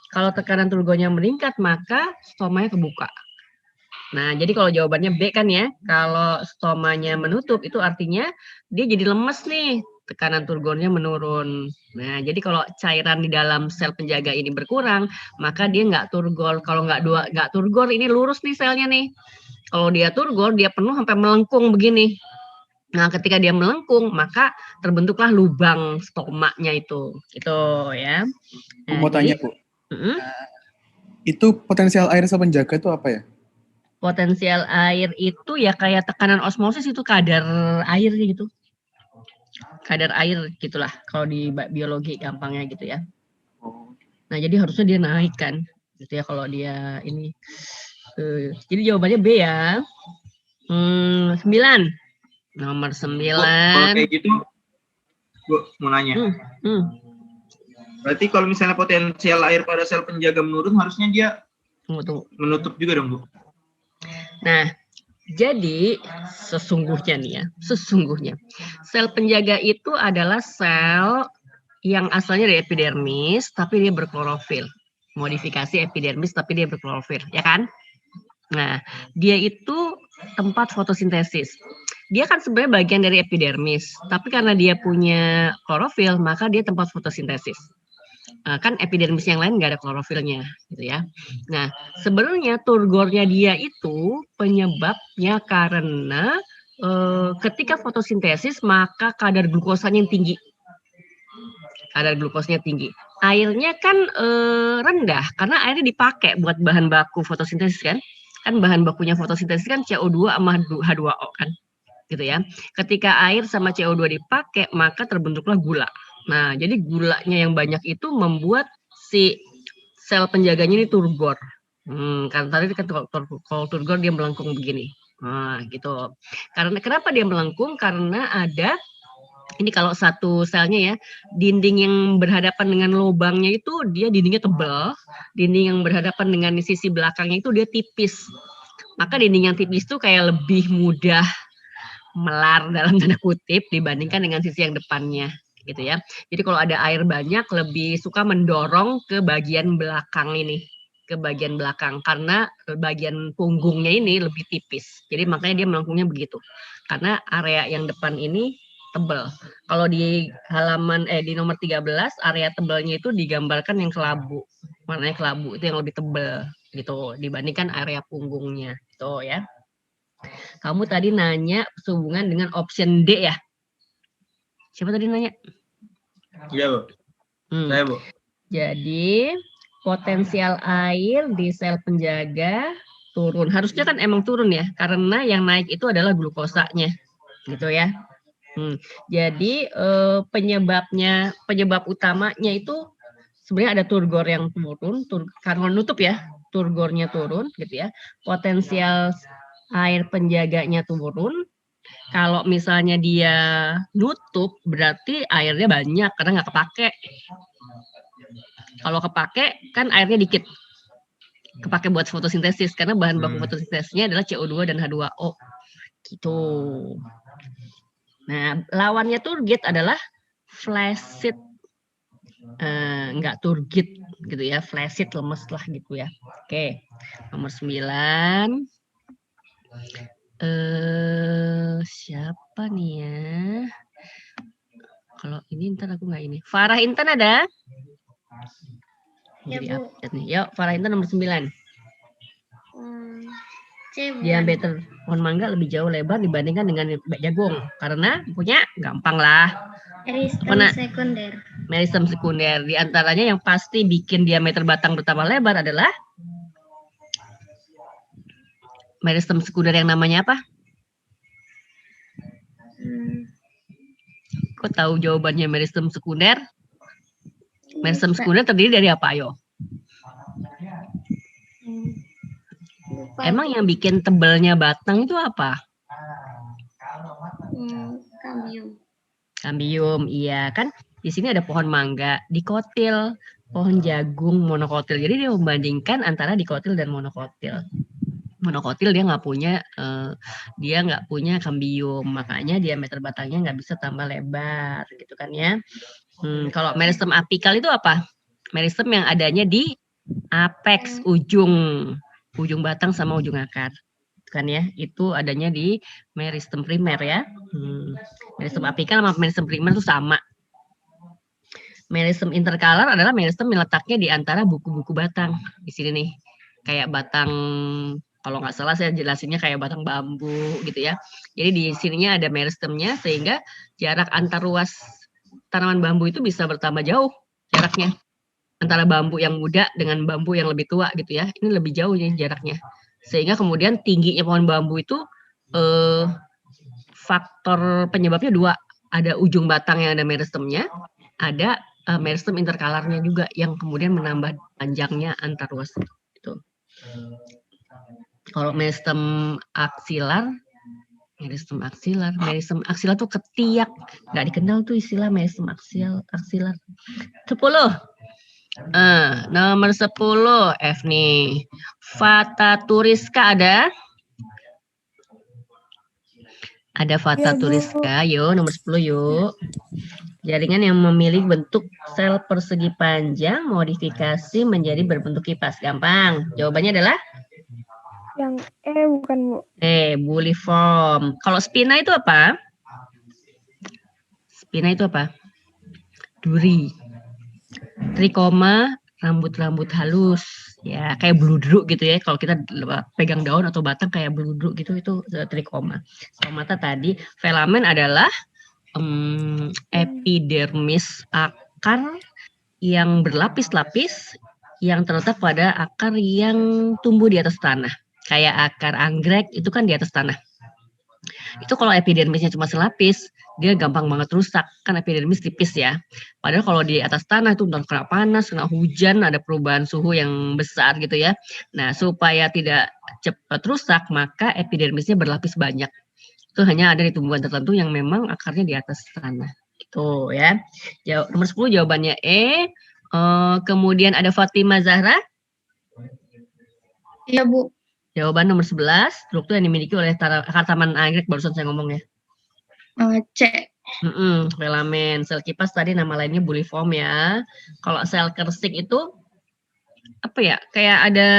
kalau tekanan turgornya meningkat, maka stomanya kebuka. Nah, jadi kalau jawabannya B kan ya, kalau stomanya menutup itu artinya dia jadi lemes nih, tekanan turgornya menurun. Nah, jadi kalau cairan di dalam sel penjaga ini berkurang, maka dia nggak turgor. Kalau nggak turgor, ini lurus nih selnya nih. Kalau dia turgor, dia penuh sampai melengkung begini. Nah, ketika dia melengkung, maka terbentuklah lubang stomaknya itu, gitu ya. Bu, Nah, mau tanya, jadi Bu. Itu potensial air sel penjaga itu apa ya? potensial air itu ya kayak tekanan osmosis itu kadar air gitu. Kadar air gitulah kalau di biologi gampangnya gitu ya. Nah, jadi harusnya dia naik kan. Gitu ya kalau dia ini. Jadi jawabannya B ya. 9. Nomor Bu, kalau 9. kayak gitu, Bu, mau nanya. Berarti kalau misalnya potensial air pada sel penjaga menurun, harusnya dia menutup juga dong, Bu? Nah, jadi sesungguhnya nih ya, sel penjaga itu adalah sel yang asalnya dari epidermis, tapi dia berklorofil. Modifikasi epidermis, tapi dia berklorofil, ya kan? Nah, dia itu tempat fotosintesis. Dia kan sebenarnya bagian dari epidermis, tapi karena dia punya klorofil, maka dia tempat fotosintesis. Kan epidermis yang lain nggak ada klorofilnya, gitu ya. Nah, sebenarnya turgornya dia itu penyebabnya karena ketika fotosintesis maka kadar glukosanya yang tinggi. Kadar glukosnya tinggi. Airnya kan rendah karena airnya dipakai buat bahan baku fotosintesis kan. Kan bahan bakunya fotosintesis kan CO2 sama H2O kan. Gitu ya. Ketika air sama CO2 dipakai, maka terbentuklah gula. Nah, jadi gulanya yang banyak itu membuat si sel penjaganya ini turgor. Karena tadi kan kalau turgor dia melengkung begini. Nah, gitu. Karena kenapa dia melengkung? Karena ada ini kalau satu selnya ya, dinding yang berhadapan dengan lubangnya itu dia dindingnya tebal, dinding yang berhadapan dengan sisi belakangnya itu dia tipis. Maka dinding yang tipis itu kayak lebih mudah melar dalam tanda kutip dibandingkan dengan sisi yang depannya gitu ya. Jadi kalau ada air banyak lebih suka mendorong ke bagian belakang ini, ke bagian belakang karena bagian punggungnya ini lebih tipis. Jadi makanya dia melengkungnya begitu. Karena area yang depan ini tebal. Kalau di halaman di nomor 13 area tebalnya itu digambarkan yang kelabu. Warnanya kelabu itu yang lebih tebal gitu dibandingkan area punggungnya. Tuh ya. Kamu tadi nanya sehubungan dengan option D ya? Siapa tadi nanya? Iya, Bu. Saya, Bu. Jadi, potensial air di sel penjaga turun. Harusnya kan emang turun ya, karena yang naik itu adalah glukosanya. Gitu ya. Jadi, penyebab utamanya itu sebenarnya ada turgor yang turun, karena nutup ya, turgornya turun gitu ya. Potensial air penjaganya turun. Kalau misalnya dia nutup, berarti airnya banyak karena nggak kepake. Kalau kepake, kan airnya dikit. Kepake buat fotosintesis, karena bahan baku fotosintesisnya adalah CO2 dan H2O. Gitu. Nah, lawannya turgid adalah flaccid. Nggak turgid gitu ya, flaccid lemes lah gitu ya. Oke, nomor 9. Siapa nih ya? Kalau ini ntar aku nggak ini. Farah Intan ada? Ya, Jadi Bu. update nih. Yuk, Farah Intan nomor 9. Diameter pohon mangga lebih jauh lebar dibandingkan dengan jagung. Karena punya gampang lah. Meristem sekunder. Meristem sekunder. Di antaranya yang pasti bikin diameter batang bertambah lebar adalah meristem sekunder yang namanya apa? Kok tahu jawabannya meristem sekunder? Meristem sekunder terdiri dari apa, ayo? Emang yang bikin tebalnya batang itu apa? Kambium. Kambium, iya kan? Di sini ada pohon mangga, dikotil, pohon jagung, monokotil. Jadi dia membandingkan antara dikotil dan monokotil. Monokotil dia nggak punya kambium, makanya diameter batangnya nggak bisa tambah lebar, gitu kan ya. Kalau meristem apikal itu apa? Meristem yang adanya di apex, ujung batang sama ujung akar. Kan ya, itu adanya di meristem primer ya. Meristem apikal sama meristem primer itu sama. Meristem interkalar adalah meristem yang letaknya di antara buku-buku batang. Di sini nih, kayak batang, kalau nggak salah saya jelasinnya kayak batang bambu gitu ya. Jadi di sininya ada meristemnya sehingga jarak antar ruas tanaman bambu itu bisa bertambah jauh jaraknya. Antara bambu yang muda dengan bambu yang lebih tua gitu ya. Ini lebih jauh nih jaraknya. Sehingga kemudian tingginya pohon bambu itu faktor penyebabnya dua. Ada ujung batang yang ada meristemnya, ada meristem interkalarnya juga yang kemudian menambah panjangnya antar ruas itu. Kalau meristem aksilar tuh ketiak, nggak dikenal tuh istilah meristem aksilar. 10. Nomor 10 F nih. Fata turiska ada? Ada fata turiska, yuk nomor 10 yuk. Jaringan yang memiliki bentuk sel persegi panjang modifikasi menjadi berbentuk kipas. Gampang. Jawabannya adalah? Yang bukan Bu. Buliform. Kalau spina itu apa? Duri. Trikoma, rambut-rambut halus. Ya, kayak bludruk gitu ya. Kalau kita pegang daun atau batang kayak bludruk gitu, itu trikoma. Stomata tadi. Filamen adalah epidermis akar yang berlapis-lapis yang terletak pada akar yang tumbuh di atas tanah. Kayak akar anggrek itu kan di atas tanah. Itu kalau epidermisnya cuma selapis, dia gampang banget rusak. Kan epidermis tipis ya. Padahal kalau di atas tanah itu ntar kena panas, kena hujan, ada perubahan suhu yang besar gitu ya. Nah, supaya tidak cepat rusak, maka epidermisnya berlapis banyak. Itu hanya ada di tumbuhan tertentu yang memang akarnya di atas tanah. Gitu ya. Nomor 10 jawabannya E. Kemudian ada Fatima Zahra. Iya, Bu. Jawaban nomor 11, struktur yang dimiliki oleh akar taman anggrek, barusan saya ngomong ya. C. Filamen. Sel kipas tadi nama lainnya buliform ya. Kalau sel kersik itu apa ya? Kayak ada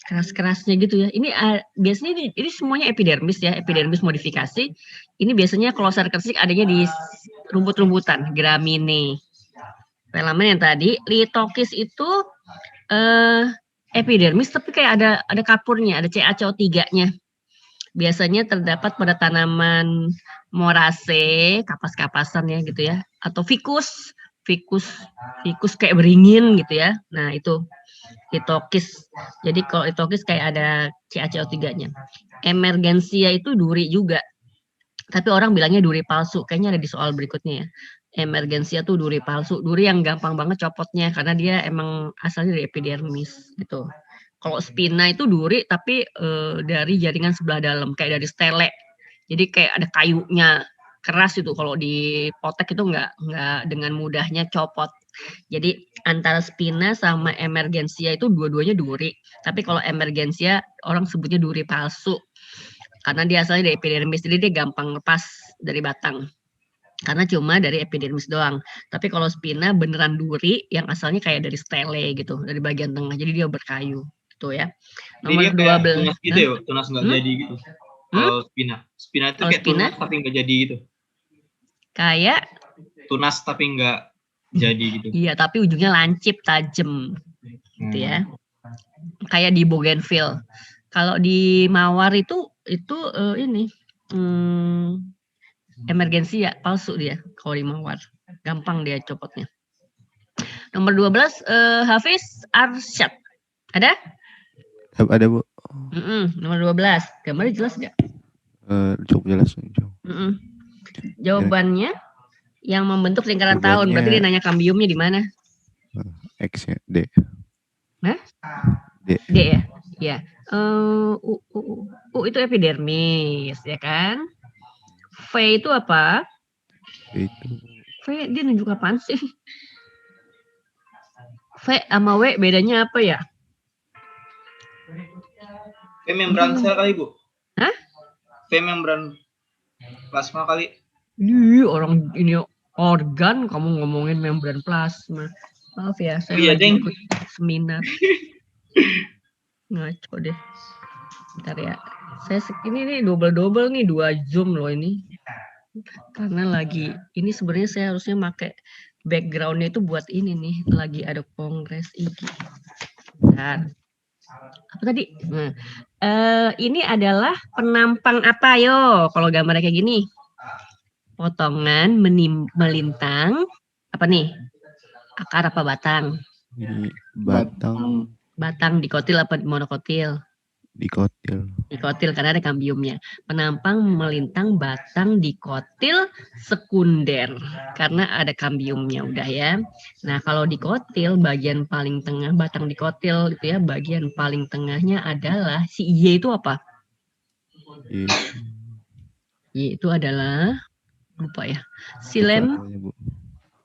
keras-kerasnya gitu ya. Ini biasanya ini semuanya epidermis ya, epidermis modifikasi. Ini biasanya kalau sel kersik adanya di rumput-rumputan, gramine. Filamen yang tadi, litokis itu epidermis tapi kayak ada kapurnya, ada CaCO3-nya. Biasanya terdapat pada tanaman moraceae, kapas-kapasan ya gitu ya, atau ficus kayak beringin gitu ya. Nah, itu litokis. Jadi kalau litokis kayak ada CaCO3-nya. Emergensia itu duri juga. Tapi orang bilangnya duri palsu, kayaknya ada di soal berikutnya ya. Emergensia tuh duri palsu, duri yang gampang banget copotnya karena dia emang asalnya dari epidermis gitu. Kalau spina itu duri tapi dari jaringan sebelah dalam kayak dari stele. Jadi kayak ada kayunya keras itu, kalau dipotek itu nggak dengan mudahnya copot. Jadi antara spina sama emergensia itu dua-duanya duri. Tapi kalau emergensia orang sebutnya duri palsu karena dia asalnya dari epidermis, jadi dia gampang lepas dari batang. Karena cuma dari epidermis doang. Tapi kalau spina beneran duri yang asalnya kayak dari stele gitu, dari bagian tengah. Jadi dia berkayu gitu ya. Nomor 12. Tunas gitu ya, tunas nggak jadi gitu. Kalau spina itu kayak tunas tapi nggak jadi gitu. Kayak tunas tapi nggak jadi gitu. Iya, tapi ujungnya lancip, tajam gitu ya. Kayak di bougainville. Kalau di mawar itu ini emergensi ya, palsu dia kalau di mawar. Gampang dia copotnya. Nomor 12, Hafiz Arsyad. Ada? Ada, Bu. Nomor 12. Gambarnya jelas nggak? Cukup jelas. Jawabannya yang membentuk lingkaran tahun. Berarti dia nanya kambiumnya di mana? X ya, D. Hah? D ya? Ya. Itu epidermis, ya kan? V itu apa? V dia nunjuk apaan sih? V sama W bedanya apa ya? V membran sel kali, Bu. Hah? V membran plasma kali. Orang ini organ, kamu ngomongin membran plasma. Maaf ya, saya Iya, lagi Deng. ikut seminar. Ngaco deh. Bentar ya. Ini nih double nih 2 Zoom loh ini. Karena lagi ini sebenarnya saya harusnya pakai background-nya itu buat ini nih, lagi ada kongres IG. Bentar. Apa tadi? Ini adalah penampang apa yo? Kalau gambarnya kayak gini. Potongan melintang apa nih? Akar apa batang? Ini batang Batang dikotil apa monokotil? dikotil. Dikotil karena ada kambiumnya. Penampang melintang batang dikotil sekunder karena ada kambiumnya udah ya. Nah, kalau dikotil bagian paling tengah batang dikotil itu ya, bagian paling tengahnya adalah si Y itu apa? Y itu adalah lupa ya. Xilem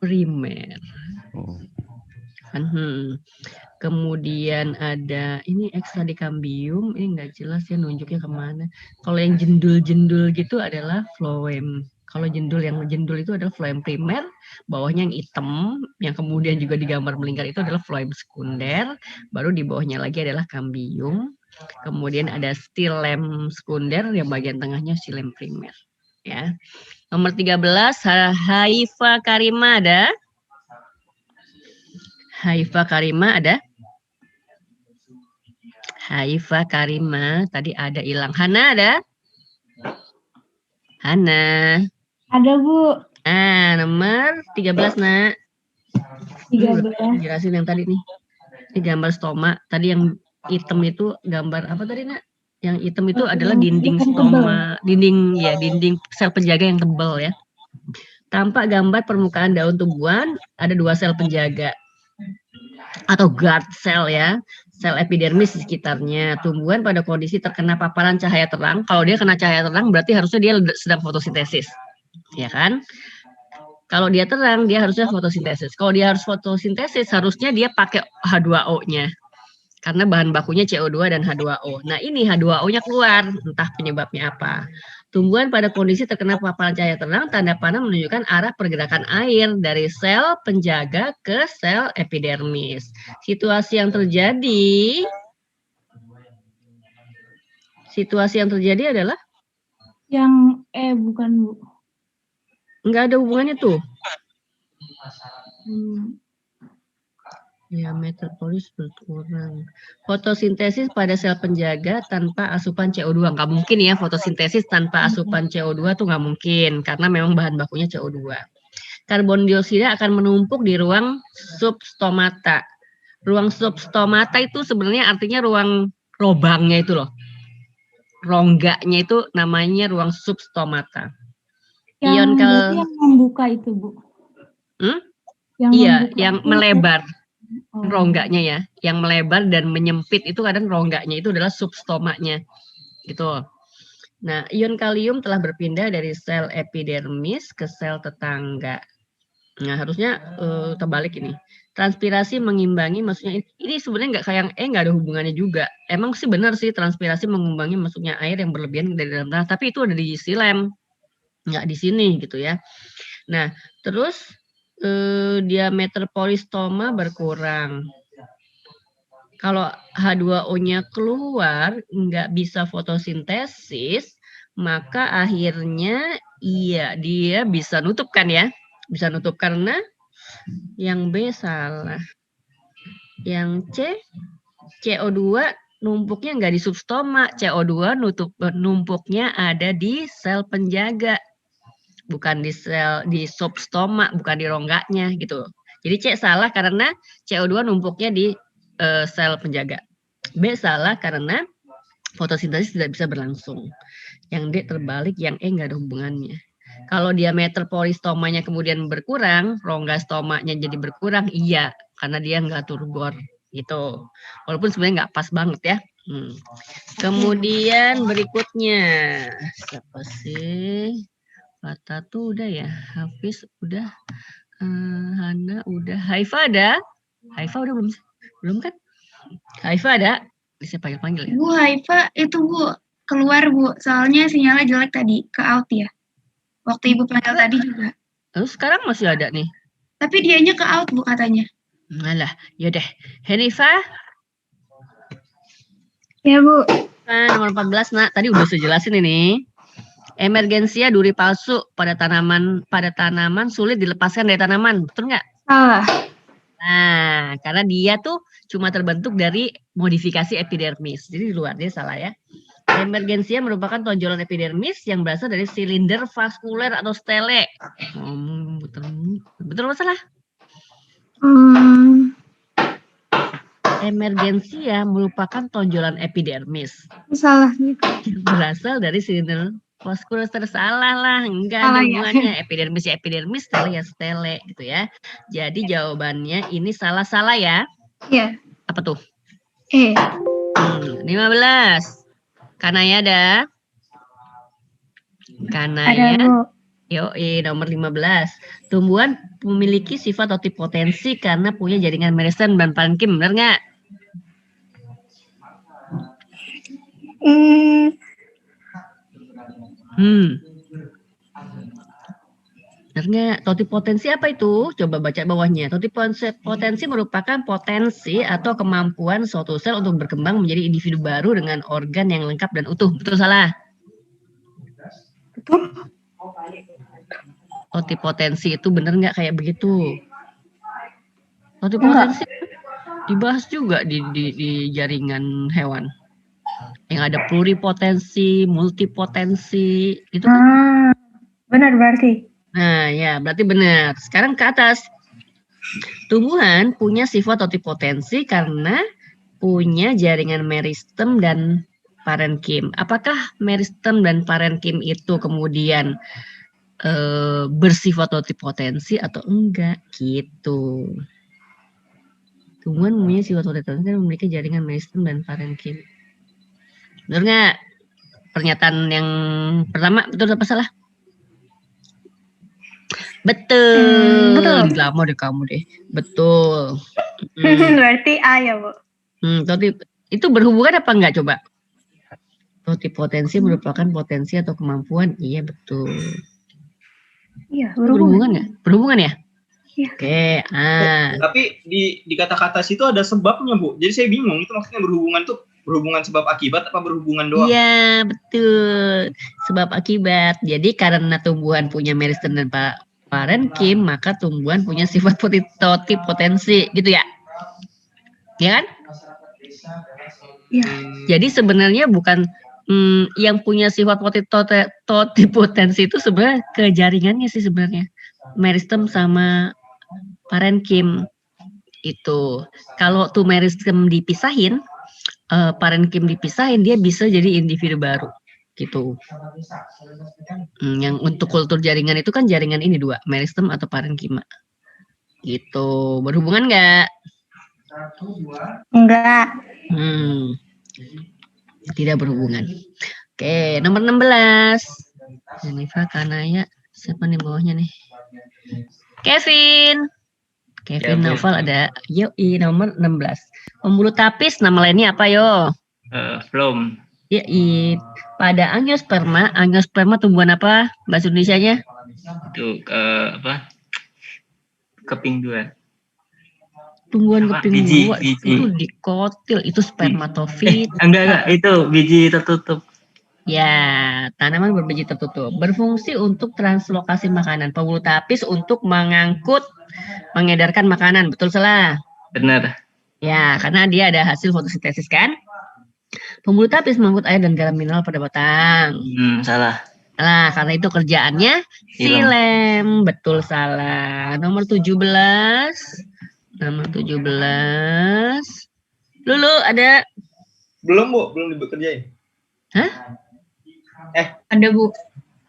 primer. Oh. Kemudian ada ini ekstra di kambium, ini nggak jelas ya nunjuknya kemana. Kalau yang jendul-jendul gitu adalah floem. Kalau yang jendul itu adalah floem primer, bawahnya yang hitam, yang kemudian juga digambar melingkar itu adalah floem sekunder, baru di bawahnya lagi adalah kambium. Kemudian ada xilem sekunder, yang bagian tengahnya xilem primer. Ya. Nomor 13, Haifa Karima ada? Haifa Karima ada? Haifa Karima, tadi ada hilang. Hana ada? Hana. Ada, Bu. Nomor 13, Nak. 13. Jelasin yang tadi nih. Ini gambar stoma. Tadi yang hitam itu gambar apa tadi, Nak? Yang hitam itu adalah dinding stoma, dinding sel penjaga yang tebal ya. Tampak gambar permukaan daun tumbuhan, ada 2 sel penjaga atau guard cell ya, sel epidermis di sekitarnya. Tumbuhan pada kondisi terkena paparan cahaya terang. Kalau dia kena cahaya terang berarti harusnya dia sedang fotosintesis, ya kan? Kalau dia terang dia harusnya fotosintesis. Kalau dia harus fotosintesis harusnya dia pakai H2O-nya. Karena bahan bakunya CO2 dan H2O. Nah ini H2O-nya keluar, entah penyebabnya apa. Tumbuhan pada kondisi terkena paparan cahaya terang, tanda panah menunjukkan arah pergerakan air dari sel penjaga ke sel epidermis. Situasi yang terjadi adalah? Yang bukan, Bu. Enggak ada hubungannya tuh. Ya, metropolis berkurang. Fotosintesis pada sel penjaga tanpa asupan CO2. Nggak mungkin ya, fotosintesis tanpa asupan CO2 tuh nggak mungkin. Karena memang bahan bakunya CO2. Karbon dioksida akan menumpuk di ruang substomata. Ruang substomata itu sebenarnya artinya ruang lubangnya itu loh. Rongganya itu namanya ruang substomata. Yang membuka itu, Bu. Yang melebar. Rongganya ya, yang melebar dan menyempit itu kadang rongganya itu adalah substomanya gitu. Nah, ion kalium telah berpindah dari sel epidermis ke sel tetangga. Nah, harusnya terbalik ini. Transpirasi mengimbangi, maksudnya ini sebenarnya nggak ada hubungannya juga. Emang sih benar sih transpirasi mengimbangi masuknya air yang berlebihan dari dalam tanah, tapi itu ada di xilem, nggak di sini gitu ya. Nah, terus diameter polistoma berkurang. Kalau H2O-nya keluar, nggak bisa fotosintesis, maka akhirnya dia bisa nutup kan ya? Bisa nutup karena yang B salah. Yang C, CO2 numpuknya nggak di substoma, CO2 numpuknya ada di sel penjaga. Bukan di substoma, bukan di rongganya gitu. Jadi C salah karena CO2 numpuknya di sel penjaga. B salah karena fotosintesis tidak bisa berlangsung. Yang D terbalik, yang E nggak ada hubungannya. Kalau diameter polistomanya kemudian berkurang, rongga stomanya jadi berkurang, iya, karena dia nggak turgor gitu. Walaupun sebenarnya nggak pas banget ya. Kemudian berikutnya, siapa sih? Fata tuh udah ya, Hafiz udah, Hana udah, Haifa ada? Haifa udah belum kan? Haifa ada? Bisa panggil ya? Bu, Haifa itu Bu keluar Bu, soalnya sinyalnya jelek tadi, ke out ya. Waktu Ibu panggil tadi juga. Terus sekarang masih ada nih? Tapi dianya ke out Bu katanya. Alah, yaudah. Henifa, Ya, Bu. nomor 14, Nak. Tadi udah saya jelasin ini. Emergensia duri palsu pada tanaman sulit dilepaskan dari tanaman. Betul nggak? Salah. Nah, karena dia tuh cuma terbentuk dari modifikasi epidermis. Jadi di luar dia salah ya. Emergensia merupakan tonjolan epidermis yang berasal dari silinder vaskuler atau stele. Betul atau salah? Emergensia merupakan tonjolan epidermis. Salah. Berasal dari silinder vaskuler. Salah lah, enggak ada Salah, ya. hubungannya. Epidermis ya epidermis, stele ya stele gitu ya. Jadi jawabannya ini salah-salah ya. Iya. Apa tuh? 15. Kanaya ada? Ada, Kanaya. Bu. Yoi, nomor 15. Tumbuhan memiliki sifat totipotensi karena punya jaringan meristem dan parenkim, benar nggak? Benar nggak? Totipotensi apa itu? Coba baca bawahnya. Totipotensi merupakan potensi atau kemampuan suatu sel untuk berkembang menjadi individu baru dengan organ yang lengkap dan utuh. Betul salah? Betul. Totipotensi itu benar nggak kayak begitu? Totipotensi dibahas juga di jaringan hewan. Yang ada pluripotensi, multipotensi, itu kan? Benar berarti. Nah, ya, berarti benar. Sekarang ke atas. Tumbuhan punya sifat totipotensi karena punya jaringan meristem dan parenkim. Apakah meristem dan parenkim itu kemudian bersifat totipotensi atau enggak? Gitu. Tumbuhan punya sifat totipotensi karena memiliki jaringan meristem dan parenkim. Benar nggak? Pernyataan yang pertama betul apa salah? Betul. Lama deh kamu deh. Betul. Berarti A ya, Bu. Itu berhubungan apa enggak coba? Totipotensi merupakan potensi atau kemampuan. Iya, betul. Iya, berhubungan nggak? Berhubungan ya? Iya. Oke. Tapi di kata-kata situ ada sebabnya, Bu. Jadi saya bingung, itu maksudnya berhubungan sebab akibat apa berhubungan doang? Iya, betul. Sebab akibat. Jadi karena tumbuhan punya meristem dan parenkim, maka tumbuhan punya sifat totipotensi, gitu ya? Ya kan? Iya. Jadi sebenarnya bukan yang punya sifat totipotensi itu sebenarnya ke jaringannya sih sebenarnya. Meristem sama parenkim itu. Kalau tuh meristem dipisahin, parenkim dipisahin, dia bisa jadi individu baru. Gitu. Yang untuk kultur jaringan itu kan jaringan ini dua, meristem atau parenkim. Gitu. Berhubungan nggak? Enggak. Tidak berhubungan. Oke, nomor 16. Jennifer, Kanaya, siapa nih bawahnya nih? Kevin Novel ada. Yoi, nomor 16. Pembuluh tapis, nama lainnya apa yo? Phloem. Yoi. Pada angiosperma tumbuhan apa bahasa Indonesianya? Itu keping dua. Tumbuhan keping dua itu dikotil, itu spermatofit. Enggak, itu biji tertutup. Ya, tanaman berbiji tertutup. Berfungsi untuk translokasi makanan. Pembuluh tapis untuk mengedarkan makanan. Betul salah? Benar. Ya, karena dia ada hasil fotosintesis kan? Pembuluh tapis mengangkut air dan garam mineral pada batang. Salah. Nah, karena itu kerjaannya silem. Betul salah. Nomor 17. Lulu ada? Belum, Bu. Belum dikerjain. Hah? Ada, Bu.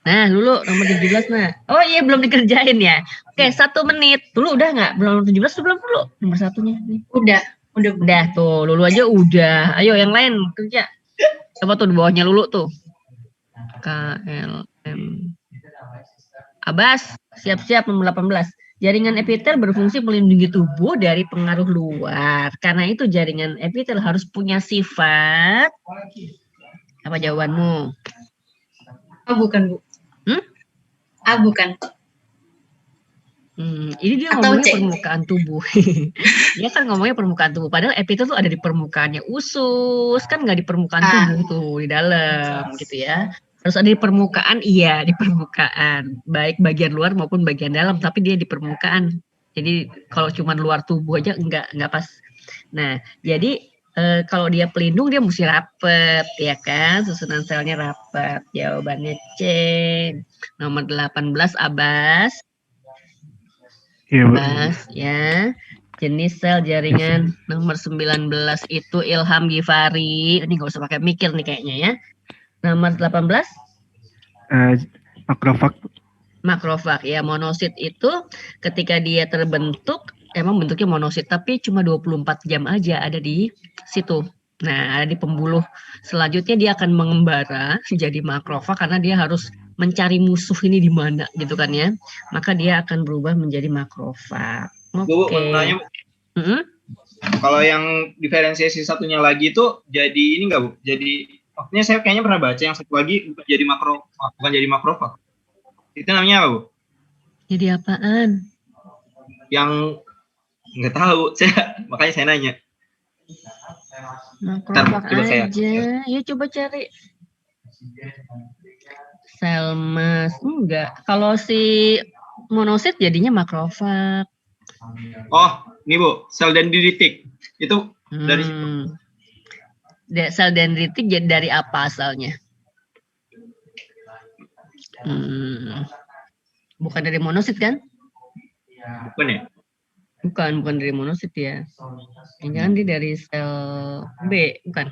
Nah, Lulu nomor 17 nah. Oh iya, belum dikerjain ya. Oke, 1 menit. Lulu udah nggak? Belum 17 tuh belum dulu. Nomor 1-nya nih. Udah tuh. Lulu aja udah. Ayo yang lain kerja. Coba tuh di bawahnya Lulu tuh. KLM. Abbas, siap-siap nomor 18. Jaringan epitel berfungsi melindungi tubuh dari pengaruh luar. Karena itu jaringan epitel harus punya sifat. Apa jawabanmu? Oh, bukan, Bu. A bukan. Ini dia Atau ngomongnya C. permukaan tubuh. Dia kan ngomongnya permukaan tubuh. Padahal epitel tuh ada di permukaannya usus, kan nggak di permukaan tubuh tuh, di dalam gitu ya. Harus ada di permukaan, iya di permukaan. Baik bagian luar maupun bagian dalam, tapi dia di permukaan. Jadi kalau cuma luar tubuh aja nggak pas. Nah, jadi kalau dia pelindung dia mesti rapet, ya kan? Susunan selnya rapet. Jawabannya C. Nomor 18 Abbas. Iya, Bu. Abbas, ya. Jenis sel jaringan nomor 19 itu Ilham Gifari. Ini nggak usah pakai mikir nih kayaknya ya. Nomor 18 Makrofag. makrofag ya, monosit itu ketika dia terbentuk emang bentuknya monosit tapi cuma 24 jam aja ada di situ. Nah, ada di pembuluh. Selanjutnya dia akan mengembara jadi makrofag karena dia harus mencari musuh ini di mana gitu kan ya. Maka dia akan berubah menjadi makrofag. Bu, Oke. mau nanya, Bu. Kalau yang diferensiasi satunya lagi itu jadi ini enggak, Bu? Jadi maksudnya saya kayaknya pernah baca yang satu lagi bukan jadi makrofag. Itu namanya apa, Bu? Jadi apaan? Yang nggak tahu, makanya saya nanya. Makrofag coba saya- aja. Ya coba cari. Selmas enggak. Kalau si monosit jadinya makrofag. Oh, ini Bu, sel dendritik. Itu dari situ. Sel dendritik jadi dari apa asalnya? Bukan dari monosit kan? Bukan ya? Bukan dari monosit ya. Jangan dia dari sel B, bukan?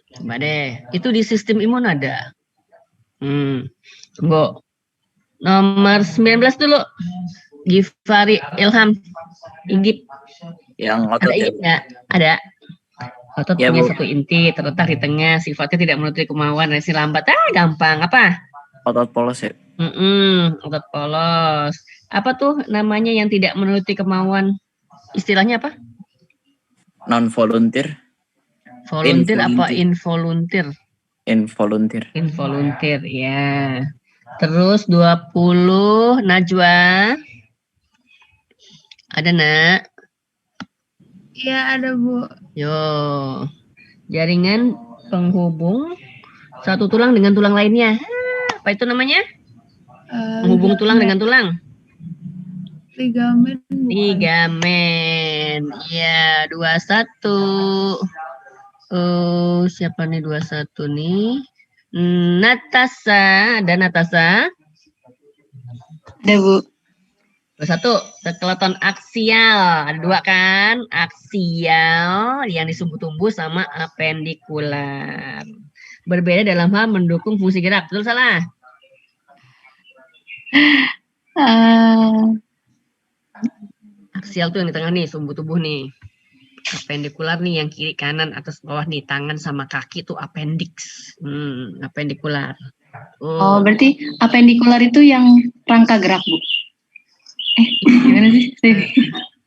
Coba deh, itu di sistem imun ada. Tunggu. Nomor 19 dulu. Gifari Ilham. Igip. Yang Ada otot ya. Igip nggak? Ada. Otot Ya, punya Bu. satu inti terletak di tengah, sifatnya tidak menutupi kemauan, reaksi lambat. Gampang. Apa? Otot polos ya. Otot polos. Apa tuh namanya yang tidak menuruti kemauan? Istilahnya apa? Non volunteer. Volunteer apa involunteer? Involunteer. Involunteer, ya. Terus 20 Najwa. Ada, Nak? Iya ada Bu. Yo. Jaringan penghubung satu tulang dengan tulang lainnya. Apa itu namanya? Menghubung tulang dengan tulang. Ligamen. Ligamen. Iya, 21. Siapa nih 21 nih? Natasha. Ada Natasha? Ada Bu. 21. Skeleton aksial. Ada 2 kan? Aksial yang disumbu-tumbu sama apendikular. Berbeda dalam hal mendukung fungsi gerak. Betul salah? Aksial tuh yang di tengah nih, sumbu tubuh nih. Apendikular nih yang kiri kanan atas bawah nih, tangan sama kaki tuh appendix. Apendikular. Oh, berarti apendikular itu yang rangka gerak, Bu. Gimana sih?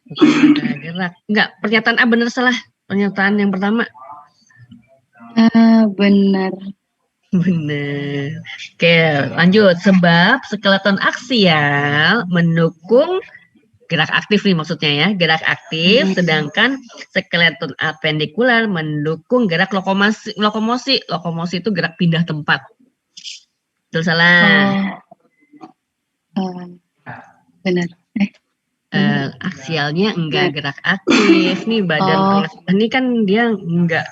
Rangka gerak. Enggak, pernyataan A benar salah. Pernyataan yang pertama. Benar. Benar. Oke, lanjut. Sebab skeleton aksial mendukung gerak aktif nih maksudnya ya, gerak aktif, sedangkan skeleton apendikular mendukung gerak lokomosi. Lokomosi itu gerak pindah tempat. Betul salah? Benar. Aksialnya enggak gerak aktif nih badan ini kan dia enggak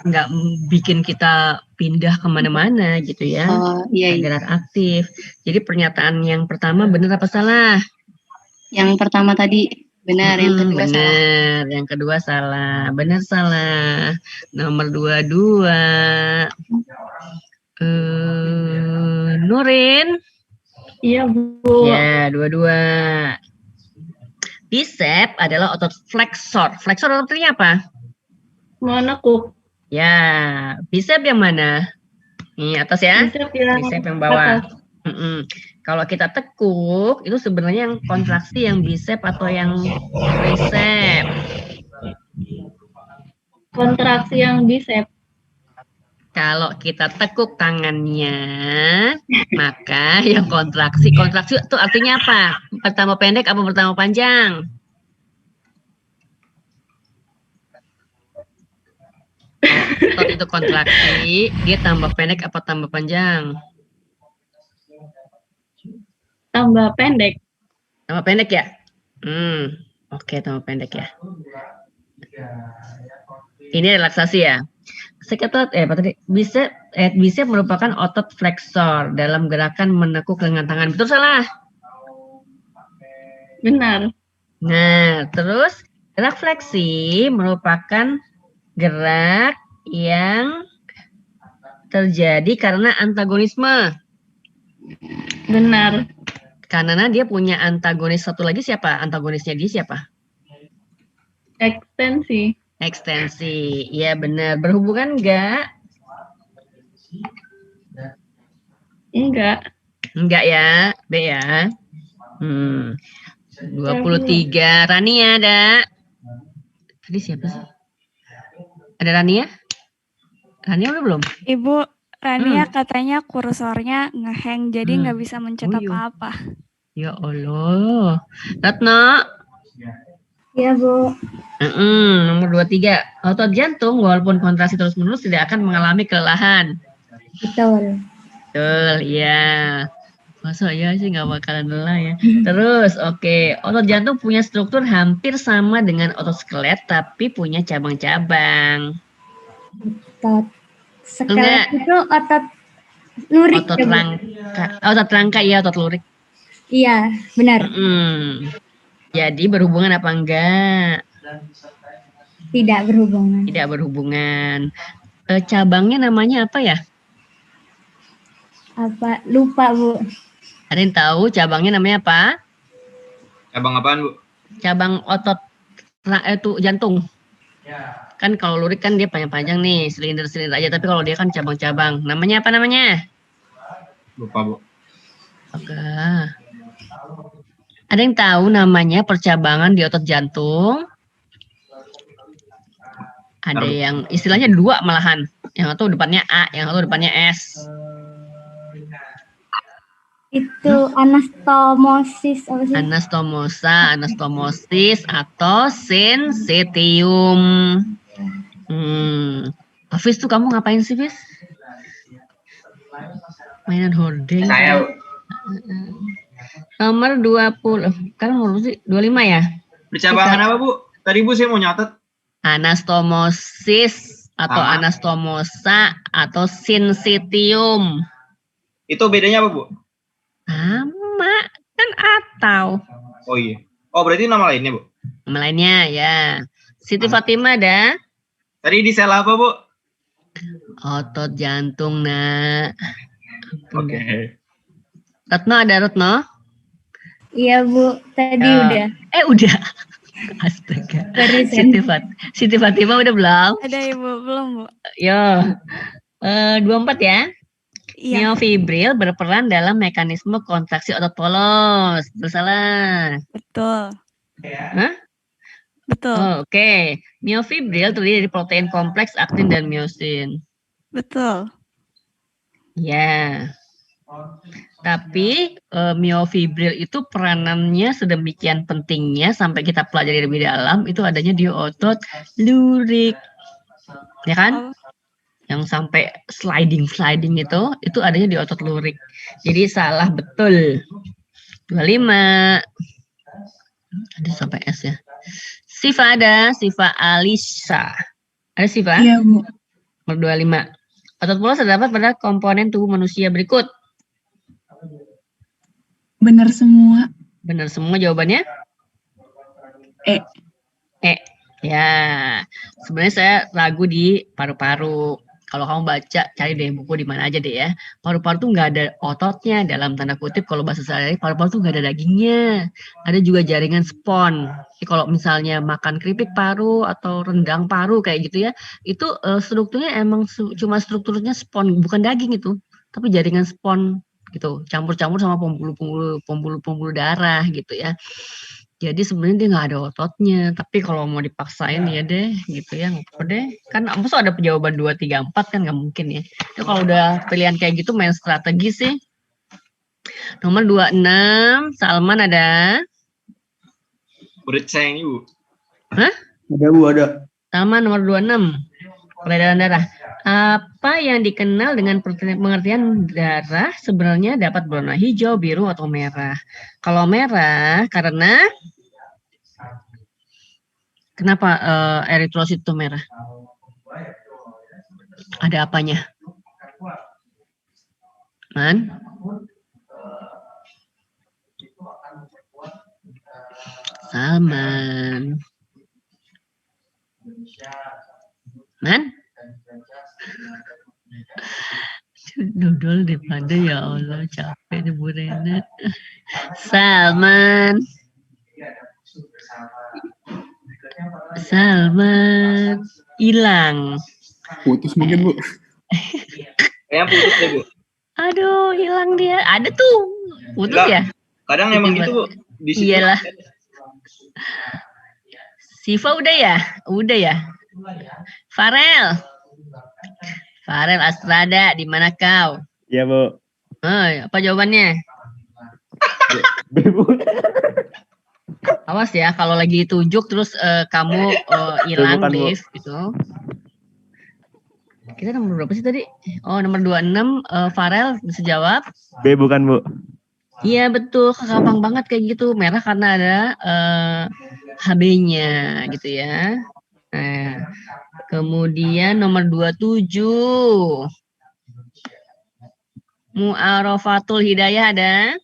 bikin kita pindah kemana-mana gitu ya. Iya. Gerak aktif. Jadi pernyataan yang pertama benar apa salah? Yang pertama tadi benar, yang kedua salah. Benar, yang kedua salah. Benar salah. Nomor 22. Nurin. Iya, Bu. Ya, 22. Bicep adalah otot flexor. Flexor ototnya apa? Menekuk. Ya, bicep yang mana? Nih atas ya. Bicep yang bawah. Kalau kita tekuk, itu sebenarnya yang kontraksi yang bicep atau yang tricep? Kontraksi yang bicep. Kalau kita tekuk tangannya, maka yang kontraksi itu artinya apa? Pertama pendek apa pertama panjang? Otot itu kontraksi, dia tambah pendek apa tambah panjang? Tambah pendek. Tambah pendek ya? Oke, tambah pendek ya. Ini relaksasi ya. Sekitar bicep merupakan otot flexor dalam gerakan menekuk lengan tangan. Betul salah? Benar. Nah, terus gerak fleksi merupakan gerak yang terjadi karena antagonisme. Benar. Karena dia punya antagonis satu lagi siapa? Antagonisnya dia siapa? Ekstensi. Ekstensi. Iya benar. Berhubungan enggak? Enggak. Enggak ya. B ya. 23. Rania ada. Tadi siapa sih? Ada Rania? Rania udah belum? Ibu, Rania katanya kursornya ngehang, jadi nggak bisa mencet iya. apa-apa. Ya Allah. Ratno? Iya, Bu. Nomor 23. Otot jantung walaupun kontraksi terus-menerus tidak akan mengalami kelelahan. Betul. Betul, iya. Masa ya sih nggak bakalan lelah ya. Terus, oke. Otot jantung punya struktur hampir sama dengan otot skelet, tapi punya cabang-cabang. Otot skelet itu otot lurik. Otot rangka. Otot rangka, iya, otot lurik. Iya, benar. Jadi berhubungan apa enggak? Tidak berhubungan. Tidak berhubungan. Cabangnya namanya apa ya? Apa? Lupa, Bu. Ada yang tahu cabangnya namanya apa? Cabang apaan, Bu? Cabang otot itu jantung. Kan kalau lurik kan dia panjang-panjang nih, silinder-silinder aja. Tapi kalau dia kan cabang-cabang. Namanya apa namanya? Lupa, Bu. Oke. Ada yang tahu namanya percabangan di otot jantung? Ada yang istilahnya dua malahan. Yang satu depannya A, yang satu depannya S. Itu anastomosis apa sih? Anastomosis atau syncytium. Hafiz tuh kamu ngapain sih, Hafiz? Mainan hordeng. Saya. Nomor 20. Kan nomor 25 ya? Percabangan apa, Bu? Tadi Bu saya mau nyatet. Anastomosis atau anastomosa atau syncytium. Itu bedanya apa, Bu? Sama kan atau. Oh iya. Oh berarti nama lainnya, Bu? Nama lainnya ya. Siti Fatimah ada? Tadi di sel apa, Bu? Otot jantung, Nak. Oke. Retno ada, Retno? Iya, Bu. Tadi udah. Udah. Astaga. Siti Fatimah udah belum? Ada, Ibu. Belum, Bu. Yo. 24 ya? Iya. Miofibril berperan dalam mekanisme kontraksi otot polos. Betul salah? Betul. Hah? Betul. Oke. Miofibril terdiri dari protein kompleks aktin dan miosin. Betul. Ya. Tapi miofibril itu peranannya sedemikian pentingnya sampai kita pelajari lebih dalam itu adanya di otot lurik. Ya kan? Yang sampai sliding itu adanya di otot lurik. Jadi salah betul. 25. Ada sampai S ya. Siva ada, Siva Alisa. Ada Siva? Iya, Bu. Nomor 25. Otot polos terdapat pada komponen tubuh manusia berikut. Benar semua. Benar semua jawabannya? E. Ya. Sebenarnya saya ragu di paru-paru. Kalau kamu baca, cari deh buku di mana aja deh ya. Paru-paru tuh nggak ada ototnya, dalam tanda kutip kalau bahasa sehari paru-paru tuh nggak ada dagingnya. Ada juga jaringan spon. Jadi kalau misalnya makan keripik paru atau rendang paru kayak gitu ya, itu strukturnya emang cuma strukturnya spon, bukan daging itu, tapi jaringan spon gitu, campur-campur sama pembuluh darah gitu ya. Jadi sebenarnya dia nggak ada ototnya, tapi kalau mau dipaksain ya deh, gitu ya, nggak apa deh. Kan masa ada jawaban 2, 3, 4 kan nggak mungkin ya. Itu kalau udah pilihan kayak gitu main strategi sih. Nomor 26, Salman ada? Murid saya ini, Bu. Hah? Ada Bu, ada. Salman nomor 26, peredaran darah. Apa yang dikenal dengan pengertian darah sebenarnya dapat berwarna hijau, biru, atau merah. Kalau merah, karena kenapa eritrosit itu merah? Ada apanya? Man? Salman. Man? Dodol daripada ya Allah, capek deh Bu Rena. Salman. Salman. Hilang. Putus mungkin Bu. Kayaknya putus deh, Bu. Aduh, hilang dia. Ada tuh. Putus ya? Kadang emang gitu, Bu. Di situ. Iyalah. Siva udah ya? Udah ya? Farel. Farel Astrada, di mana kau? Iya, Bu. Apa jawabannya? Bu. Awas ya, kalau lagi tunjuk terus kamu hilang, Bukan, Bu. Dev, gitu. Kita nomor berapa sih tadi? Oh, nomor 26, Farel bisa jawab. B bukan, Bu. Iya betul, gampang banget kayak gitu. Merah karena ada HB-nya gitu ya. Nah, kemudian nomor 27. Mu'arofatul Hidayah ada?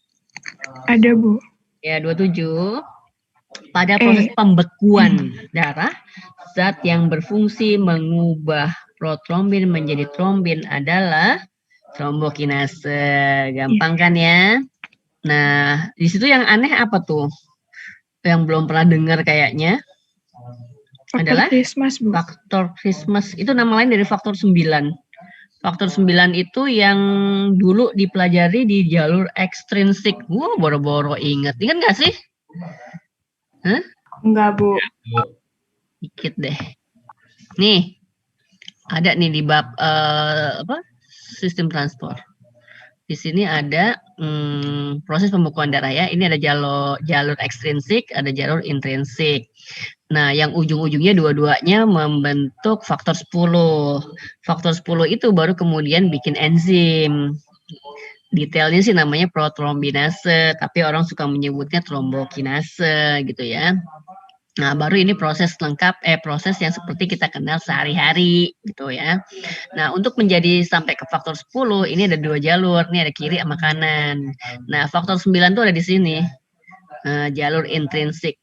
Ada, Bu. Ya, 27. Pada proses pembekuan darah, zat yang berfungsi mengubah protrombin menjadi trombin adalah trombokinase. Gampang kan ya? Nah, di situ yang aneh apa tuh? Yang belum pernah dengar kayaknya adalah Christmas, Bu. faktor Christmas. Itu nama lain dari faktor 9. Faktor 9 itu yang dulu dipelajari di jalur ekstrinsik. Wah, boro-boro inget. Ingat nggak sih? Hah? Enggak, Bu. Dikit deh. Nih, ada nih di bab sistem transport. Di sini ada proses pembekuan darah ya. Ini ada jalur ekstrinsik, ada jalur intrinsik. Nah, yang ujung-ujungnya dua-duanya membentuk faktor 10. Faktor 10 itu baru kemudian bikin enzim. Detailnya sih namanya protrombinase, tapi orang suka menyebutnya trombokinase gitu ya. Nah, baru ini proses lengkap, proses yang seperti kita kenal sehari-hari gitu ya. Nah, untuk menjadi sampai ke faktor 10, ini ada 2 jalur, ini ada kiri sama kanan. Nah, faktor 9 tuh ada di sini, jalur intrinsik.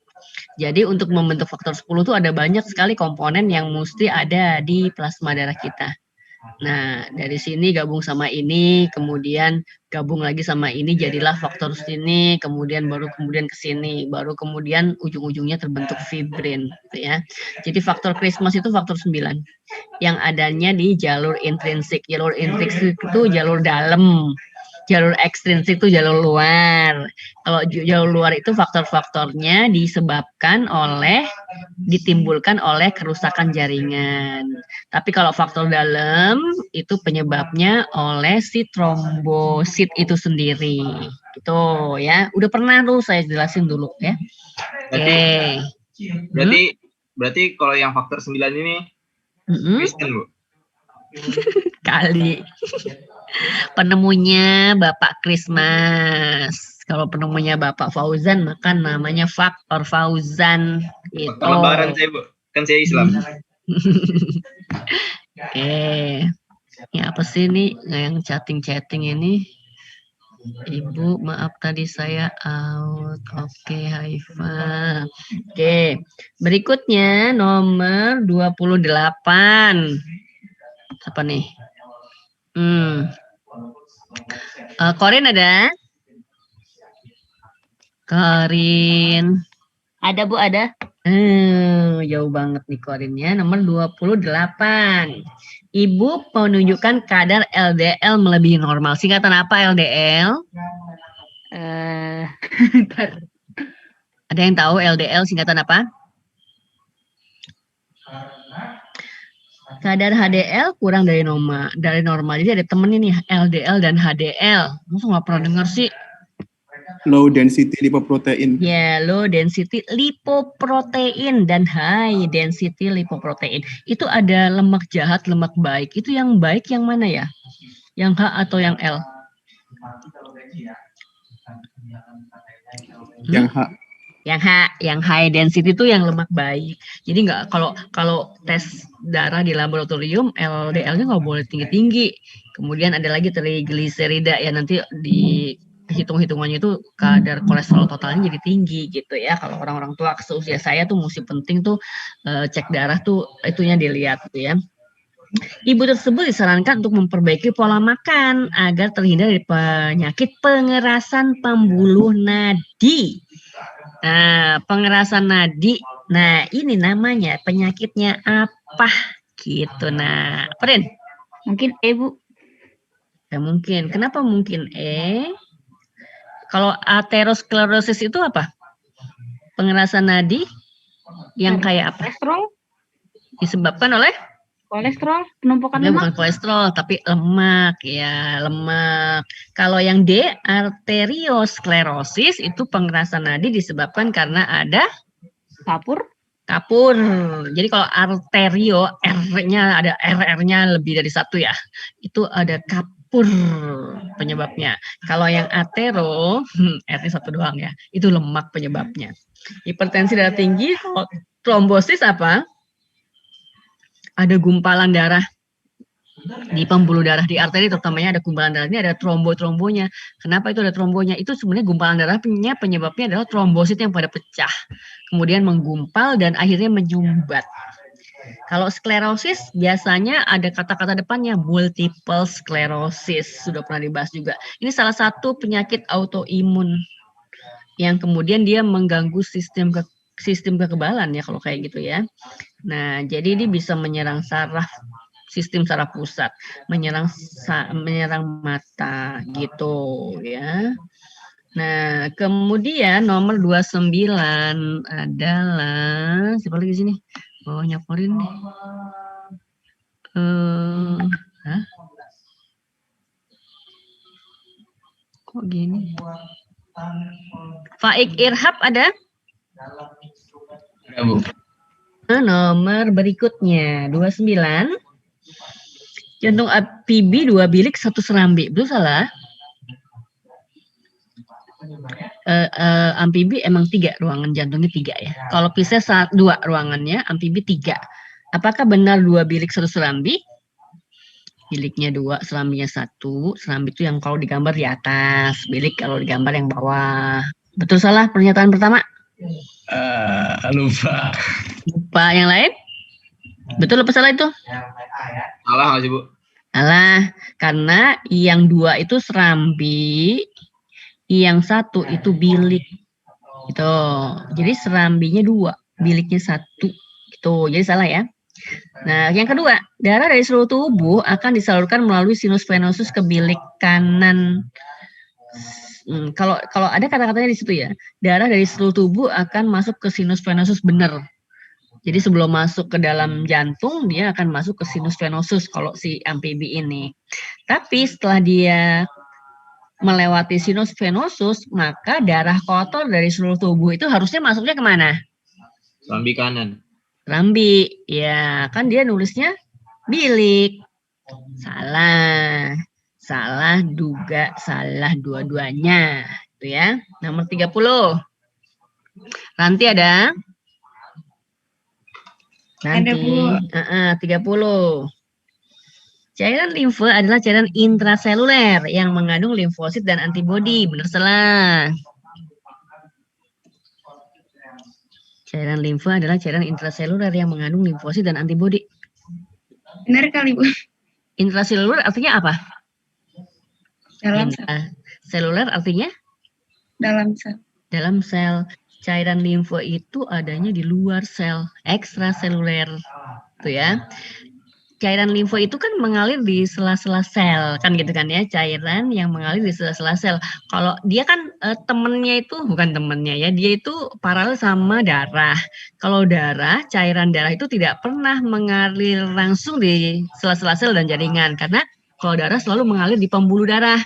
Jadi untuk membentuk faktor 10 tuh ada banyak sekali komponen yang mesti ada di plasma darah kita. Nah, dari sini gabung sama ini, kemudian gabung lagi sama ini, jadilah faktor sini, kemudian ke sini, baru kemudian ujung-ujungnya terbentuk fibrin, gitu ya. Jadi faktor Christmas itu faktor 9, yang adanya di jalur intrinsik. Jalur intrinsik itu jalur dalam, jalur ekstrinsik itu jalur luar. Kalau jalur luar itu faktor-faktornya ditimbulkan oleh kerusakan jaringan. Tapi kalau faktor dalam itu penyebabnya oleh si trombosit itu sendiri. Gitu ya. Udah pernah tuh saya jelasin dulu ya. Berarti kalau yang faktor 9 ini Kristen, Bu. Kali. Penemunya Bapak Christmas. Kalau penemunya Bapak Fauzan, maka namanya faktor Fauzan. Gitu. Lebaran saya, Bu. Kan saya Islam. Oke. Ini apa sih ini yang chatting-chatting ini? Ibu, maaf tadi saya out. Oke, Haifa. Oke. Berikutnya nomor 28. Apa nih? Korin ada? Korin. Ada, Bu, ada? Jauh banget nih Korinnya. Nomor 28. Ibu menunjukkan kadar LDL melebihi normal. Singkatan apa LDL? Ada yang tahu LDL singkatan apa? Kadar HDL kurang dari normal. Jadi ada temen ini LDL dan HDL. Masa nggak pernah dengar sih? Low density lipoprotein. Ya, low density lipoprotein dan high density lipoprotein. Itu ada lemak jahat, lemak baik. Itu yang baik yang mana ya? Yang H atau yang L? Yang H. Yang high density itu yang lemak baik. Jadi nggak kalau tes darah di laboratorium LDL-nya nggak boleh tinggi-tinggi. Kemudian ada lagi trigliserida ya, nanti di hitung-hitungannya itu kadar kolesterol totalnya jadi tinggi gitu ya. Kalau orang-orang tua seusia saya tuh mesti penting tuh cek darah tuh itunya dilihat gitu ya. Ibu tersebut disarankan untuk memperbaiki pola makan agar terhindar dari penyakit pengerasan pembuluh nadi. Nah, pengerasan nadi. Nah, ini namanya penyakitnya apa? Gitu. Nah, Prin. Mungkin Bu. Ya mungkin. Kenapa mungkin Kalau aterosklerosis itu apa? Pengerasan nadi yang kayak apa? Kolesterol. Disebabkan oleh? Kolesterol, penumpukan lemak. lemak. Bukan kolesterol, tapi lemak ya, lemak. Kalau yang D, arteriosklerosis itu pengerasan nadi disebabkan karena ada Kapur. Jadi kalau arterio, R-nya ada RR-nya lebih dari satu ya. Itu ada kapur penyebabnya. Kalau yang atero, R-nya satu doang ya. Itu lemak penyebabnya. Hipertensi darah tinggi, trombosis apa? Ada gumpalan darah di pembuluh darah di arteri, terutamanya ada gumpalan darah. Ini ada trombonya. Kenapa itu ada trombonya? Itu sebenarnya gumpalan darahnya penyebabnya adalah trombosit yang pada pecah, kemudian menggumpal dan akhirnya menyumbat. Kalau sklerosis biasanya ada kata-kata depannya multiple sclerosis, sudah pernah dibahas juga. Ini salah satu penyakit autoimun yang kemudian dia mengganggu sistem kekebalan ya kalau kayak gitu ya. Nah, jadi ini bisa menyerang sistem saraf pusat, menyerang mata gitu ya. Nah, kemudian nomor 29 adalah siapa lagi sini? Oh, nyaporin nih. Kok gini? Faik Irhab ada? Ada, Bu. Nomor berikutnya 29. Jantung amfibi 2 bilik 1 serambi. Betul salah? Amfibi emang 3 ruangan jantungnya 3 ya. Kalau Pisces 2 ruangannya, amfibi 3. Apakah benar 2 bilik 1 serambi? Biliknya 2, serambinya 1. Serambi itu yang kalau digambar di atas, bilik kalau digambar yang bawah. Betul salah pernyataan pertama? Lupa. Yang lain? Betul apa salah itu? Salah nggak sih, Bu? Salah, karena yang 2 itu serambi, yang 1 itu bilik. Gitu. Jadi serambinya 2, biliknya 1. Gitu. Jadi salah ya. Nah, yang kedua, darah dari seluruh tubuh akan disalurkan melalui sinus venosus ke bilik kanan. Kalau ada kata-katanya di situ ya, darah dari seluruh tubuh akan masuk ke sinus venosus benar. Jadi sebelum masuk ke dalam jantung, dia akan masuk ke sinus venosus kalau si amfibi ini. Tapi setelah dia melewati sinus venosus, maka darah kotor dari seluruh tubuh itu harusnya masuknya kemana? Serambi kanan. Serambi, ya kan dia nulisnya bilik. Salah juga, salah dua-duanya. Itu ya, nomor 30. Ranti ada? Nanti, 30. Cairan limfe adalah cairan intraseluler yang mengandung limfosit dan antibodi. Benar salah? Cairan limfe adalah cairan intraseluler yang mengandung limfosit dan antibodi. Benar kali, Bu. Intraseluler artinya apa? Dalam sel. Seluler artinya? Dalam sel. Dalam sel. Cairan limfe itu adanya di luar sel, ekstraseluler. Tuh ya. cairan limfo itu kan mengalir di sela-sela sel, kan gitu kan ya, cairan yang mengalir di sela-sela sel. Kalau dia kan temennya itu, bukan temennya ya, dia itu paralel sama darah. Kalau darah, cairan darah itu tidak pernah mengalir langsung di sela-sela sel dan jaringan, karena kalau darah selalu mengalir di pembuluh darah,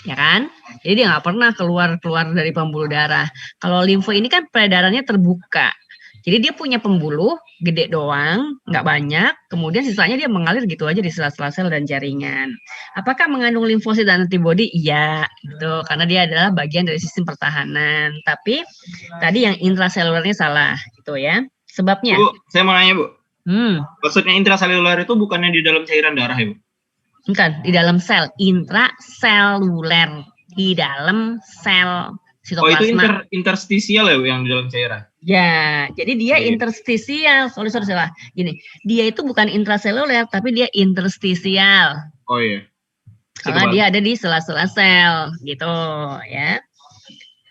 ya kan? Jadi dia nggak pernah keluar dari pembuluh darah. Kalau limfo ini kan peredarannya terbuka. Jadi dia punya pembuluh gede doang, nggak banyak. Kemudian sisanya dia mengalir gitu aja di sela-sela sel dan jaringan. Apakah mengandung limfosit dan antibodi? Iya, gitu. Karena dia adalah bagian dari sistem pertahanan. Tapi tadi yang intraselulernya salah, gitu ya. Sebabnya? Bu, saya mau nanya, Bu. Maksudnya intraseluler itu bukannya di dalam cairan darah ya, Bu? Bukan, di dalam sel. Intraseluler. Di dalam sel sitoplasma. Oh, itu interstisial ya, Bu, yang di dalam cairan? Ya, jadi dia interstisial. Sorry, salah. Gini, dia itu bukan intraseluler, tapi dia interstisial. Oh iya. Karena dia ada di sela-sela sel, gitu ya.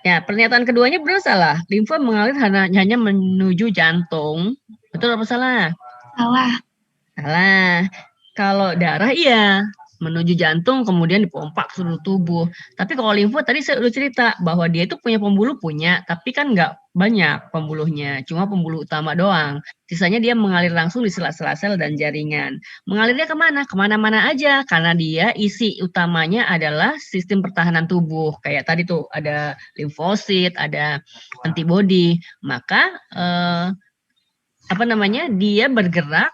Ya, pernyataan keduanya benar salah. Limfa mengalir hanya menuju jantung. Betul apa salah? Salah. Salah. Kalau darah iya, menuju jantung kemudian dipompa ke seluruh tubuh. Tapi kalau limfo tadi saya udah cerita bahwa dia itu punya pembuluh, tapi kan nggak banyak pembuluhnya, cuma pembuluh utama doang. Sisanya dia mengalir langsung di sela-sela sel dan jaringan. Mengalirnya kemana? Kemana-mana aja, karena dia isi utamanya adalah sistem pertahanan tubuh. Kayak tadi tuh ada limfosit, ada antibodi. Maka dia bergerak.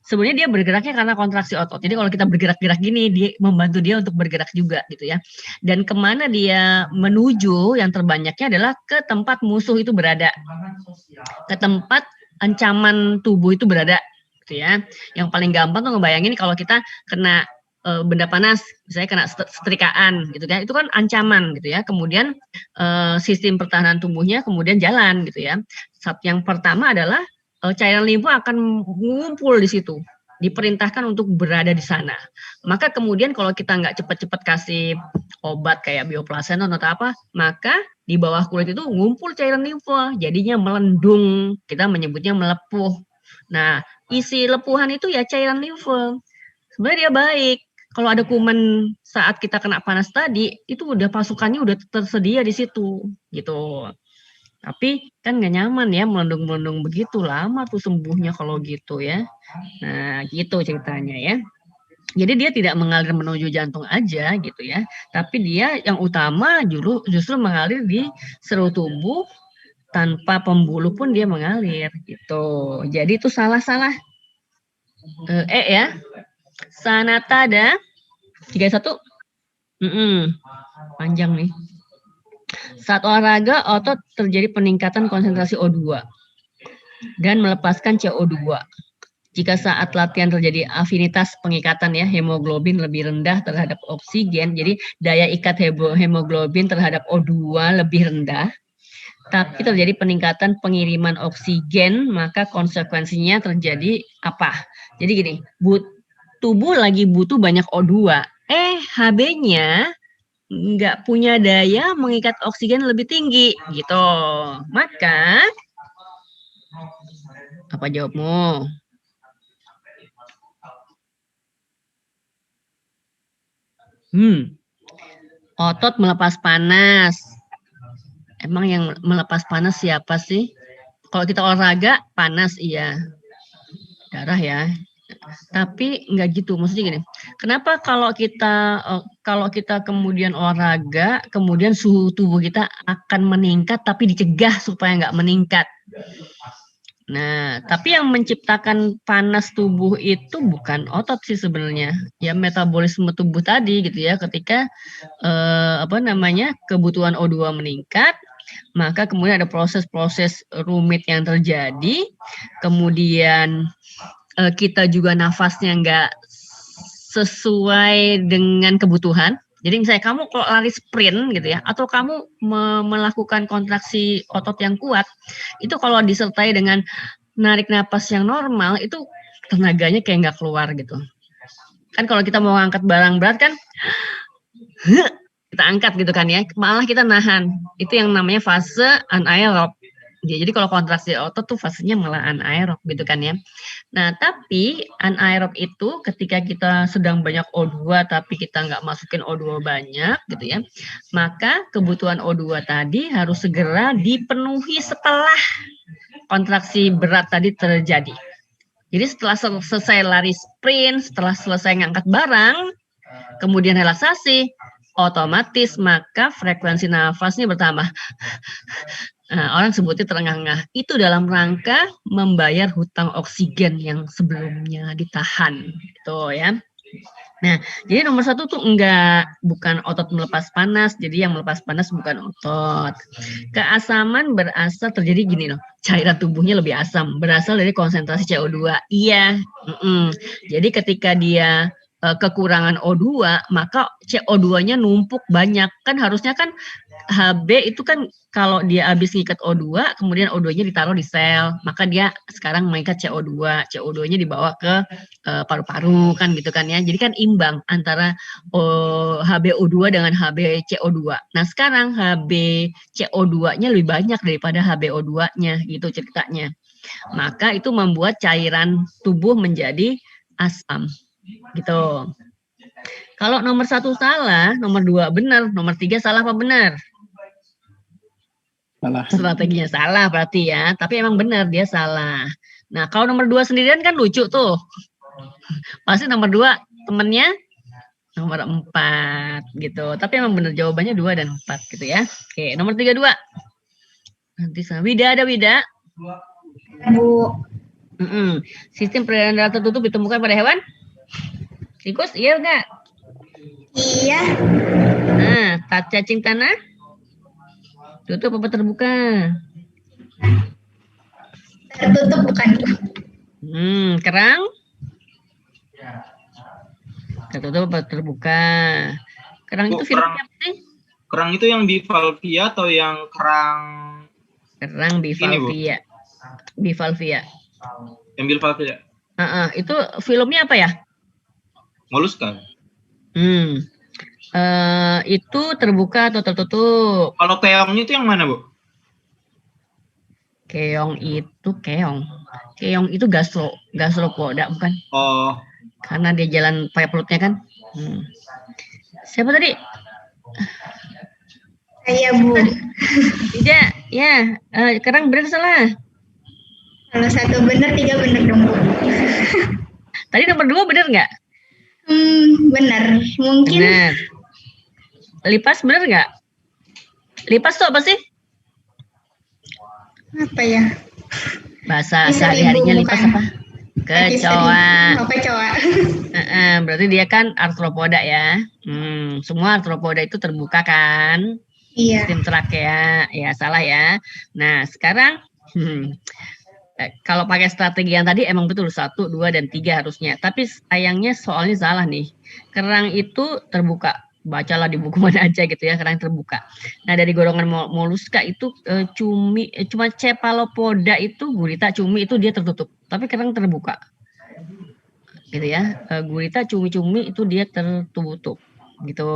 Sebenarnya dia bergeraknya karena kontraksi otot. Jadi kalau kita bergerak-gerak gini, dia membantu dia untuk bergerak juga gitu ya. Dan kemana dia menuju yang terbanyaknya adalah ke tempat musuh itu berada. Ke tempat ancaman tubuh itu berada gitu ya. Yang paling gampang tuh ngebayangin kalau kita kena benda panas, misalnya kena setrikaan gitu ya. Itu kan ancaman gitu ya. Kemudian sistem pertahanan tubuhnya kemudian jalan gitu ya. Yang pertama adalah cairan limfo akan mengumpul di situ, diperintahkan untuk berada di sana. Maka kemudian kalau kita nggak cepat-cepat kasih obat kayak bioplasenton atau apa, maka di bawah kulit itu ngumpul cairan limfo, jadinya melendung, kita menyebutnya melepuh. Nah, isi lepuhan itu ya cairan limfo. Sebenarnya dia baik. Kalau ada kuman saat kita kena panas tadi, itu udah pasukannya udah tersedia di situ, gitu. Tapi kan nggak nyaman ya melendung-melendung begitu, lama tuh sembuhnya kalau gitu ya. Nah gitu ceritanya ya. Jadi dia tidak mengalir menuju jantung aja gitu ya. Tapi dia yang utama justru mengalir di seluruh tubuh, tanpa pembuluh pun dia mengalir gitu. Jadi itu salah-salah. Ya. Sanatada 31. Panjang nih. Saat olahraga, otot terjadi peningkatan konsentrasi O2 dan melepaskan CO2. Jika saat latihan terjadi afinitas pengikatan ya, hemoglobin lebih rendah terhadap oksigen, jadi daya ikat hemoglobin terhadap O2 lebih rendah, tapi terjadi peningkatan pengiriman oksigen, maka konsekuensinya terjadi apa? Jadi gini, tubuh lagi butuh banyak O2, Hb-nya nggak punya daya mengikat oksigen lebih tinggi gitu. Maka apa jawabmu? Otot melepas panas. Emang yang melepas panas siapa sih? Kalau kita olahraga panas iya. Darah ya. Tapi nggak gitu, maksudnya gini. Kenapa kalau kita kemudian olahraga, kemudian suhu tubuh kita akan meningkat, tapi dicegah supaya nggak meningkat. Nah, tapi yang menciptakan panas tubuh itu bukan otot sih sebenarnya, ya metabolisme tubuh tadi gitu ya. Ketika kebutuhan O2 meningkat, maka kemudian ada proses-proses rumit yang terjadi, kemudian kita juga nafasnya nggak sesuai dengan kebutuhan. Jadi misalnya kamu kalau lari sprint gitu ya, atau kamu melakukan kontraksi otot yang kuat, itu kalau disertai dengan narik napas yang normal, itu tenaganya kayak nggak keluar gitu. Kan kalau kita mau angkat barang berat kan, kita angkat gitu kan ya, malah kita nahan. Itu yang namanya fase anaerob. Ya, jadi kalau kontraksi otot tuh fasenya malah anaerob gitu kan ya. Nah, tapi anaerob itu ketika kita sedang banyak O2 tapi kita nggak masukin O2 banyak gitu ya, maka kebutuhan O2 tadi harus segera dipenuhi setelah kontraksi berat tadi terjadi. Jadi setelah selesai lari sprint, setelah selesai ngangkat barang, kemudian relaksasi, otomatis maka frekuensi nafasnya bertambah. Nah, orang sebutnya terengah-engah. Itu dalam rangka membayar hutang oksigen yang sebelumnya ditahan, gitu ya. Nah, jadi nomor 1 tuh bukan otot melepas panas. Jadi yang melepas panas bukan otot. Keasaman berasal terjadi gini loh. Cairan tubuhnya lebih asam, berasal dari konsentrasi CO2. Iya. Jadi ketika dia kekurangan O2, maka CO2-nya numpuk banyak. Kan harusnya kan HB itu kan kalau dia habis ngikat O2, kemudian O2-nya ditaruh di sel, maka dia sekarang mengikat CO2. CO2-nya dibawa ke paru-paru kan gitu kan ya. Jadi kan imbang antara HbO2 dengan HbCO2. Nah, sekarang HbCO2-nya lebih banyak daripada HbO2-nya gitu ceritanya. Maka itu membuat cairan tubuh menjadi asam. Gitu. Kalau nomor 1 salah, nomor 2 benar, nomor 3 salah apa benar? Salah. Strateginya salah berarti ya, tapi emang benar dia salah. Nah, kalau nomor 2 sendirian kan lucu tuh. Pasti nomor 2 temennya nomor 4 gitu. Tapi emang benar jawabannya 2 dan 4 gitu ya. Oke, nomor 32. Nanti sama Wida, ada Wida? Bu. Sistem peredaran darah tertutup ditemukan pada hewan? Tikus, iya enggak? Iya. Nah, cacing tanah? Tutup apa terbuka? Tertutup bukan? Kerang? Tertutup apa terbuka? Kerang itu filmnya apa sih? Kerang itu yang bivalvia atau yang kerang? Kerang bivalvia. Bivalvia. Yang bivalvia. Itu filmnya apa ya? Moluska. Itu terbuka atau tertutup? Kalau keong itu yang mana, Bu? Keong itu gastropoda bukan? Oh. Karena dia jalan pakai perutnya kan? Siapa tadi? Saya, Bu. Tidak, ya. Kerang benar salah? Kalau 1 benar, 3 benar dong, Bu. Tadi nomor 2 benar nggak? Benar. Mungkin. Benar. Lipas benar nggak? Lipas itu apa sih? Apa ya? Bahasa sehari-harinya lipas apa? Kecoa. Kecoa. Berarti dia kan arthropoda ya. Semua arthropoda itu terbuka kan? Iya. Sistem trakea. Ya, salah ya. Nah, sekarang kalau pakai strategi yang tadi emang betul 1, 2, dan 3 harusnya. Tapi sayangnya soalnya salah nih. Kerang itu terbuka. Bacalah di buku mana aja gitu ya, kerang terbuka. Nah, dari golongan moluska itu cuma cephalopoda itu gurita, cumi itu dia tertutup. Tapi kerang terbuka. Gitu ya. Gurita, cumi-cumi itu dia tertutup. Gitu.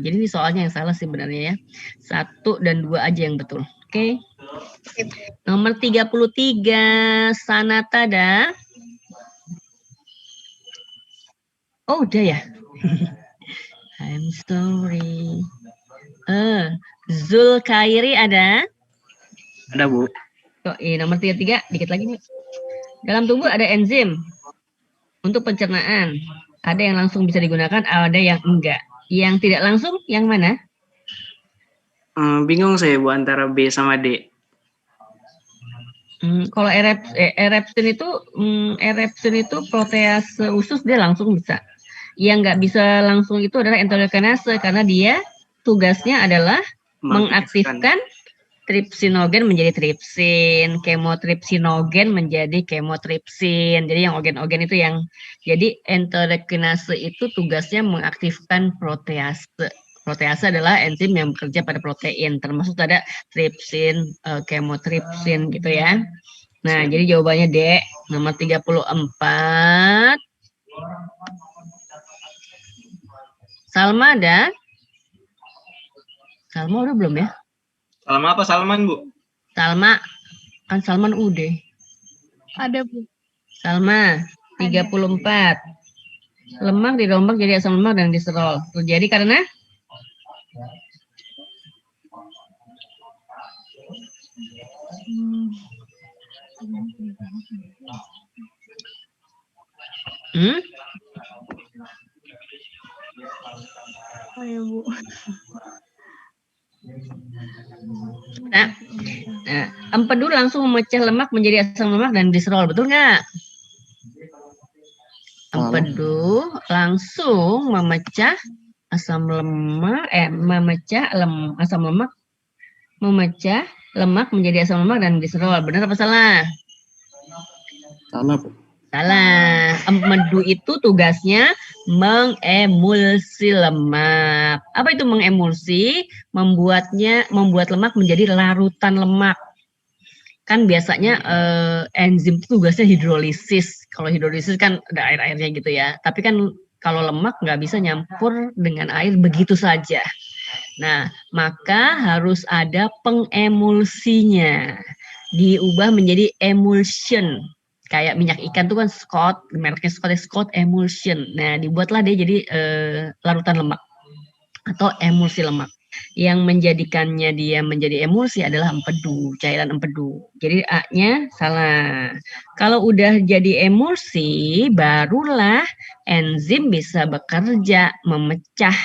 Jadi ini soalnya yang salah sih sebenarnya ya. 1 dan 2 aja yang betul. Oke. Nomor 33, Sanatada. Oh, udah ya? I'm sorry. Zulkhairi ada? Ada, Bu. Nomor 33, dikit lagi nih. Dalam tubuh ada enzim untuk pencernaan. Ada yang langsung bisa digunakan, ada yang enggak. Yang tidak langsung, yang mana? Bingung saya, Bu, antara B sama D. Kalau erepsin itu protease usus dia langsung bisa. Yang nggak bisa langsung itu adalah enterokinase karena dia tugasnya adalah mengaktifkan tripsinogen menjadi tripsin, kemotripsinogen menjadi kemotripsin. Jadi yang ogen-ogen itu yang jadi enterokinase itu tugasnya mengaktifkan protease. Protease adalah enzim yang bekerja pada protein, termasuk ada tripsin, kemotripsin gitu ya. Nah, jadi jawabannya D, nomor 34. Salma ada? Salma udah belum ya? Salma apa Salman, Bu? Salma. Kan Salman udah. Ada, Bu. Salma, 34. Lemak dirombak jadi asam lemak dan glycerol. Terjadi karena Oh ya, Bu. Nah, empedu langsung memecah lemak menjadi asam lemak dan glycerol, betul nggak? Empedu langsung memecah asam lemak, asam lemak, memecah lemak menjadi asam lemak dan glycerol. Benar apa salah? Salah, Bu. Salah. Empedu itu tugasnya mengemulsi lemak. Apa itu mengemulsi? Membuat lemak menjadi larutan lemak. Kan biasanya enzim itu tugasnya hidrolisis. Kalau hidrolisis kan ada air-airnya gitu ya. Tapi kan kalau lemak nggak bisa nyampur dengan air begitu saja. Nah, maka harus ada pengemulsinya. Diubah menjadi emulsion. Kayak minyak ikan tuh kan Scott, mereknya Scott emulsion. Nah, dibuatlah dia jadi larutan lemak atau emulsi lemak. Yang menjadikannya dia menjadi emulsi adalah empedu, cairan empedu. Jadi A-nya salah. Kalau udah jadi emulsi, barulah enzim bisa bekerja, memecah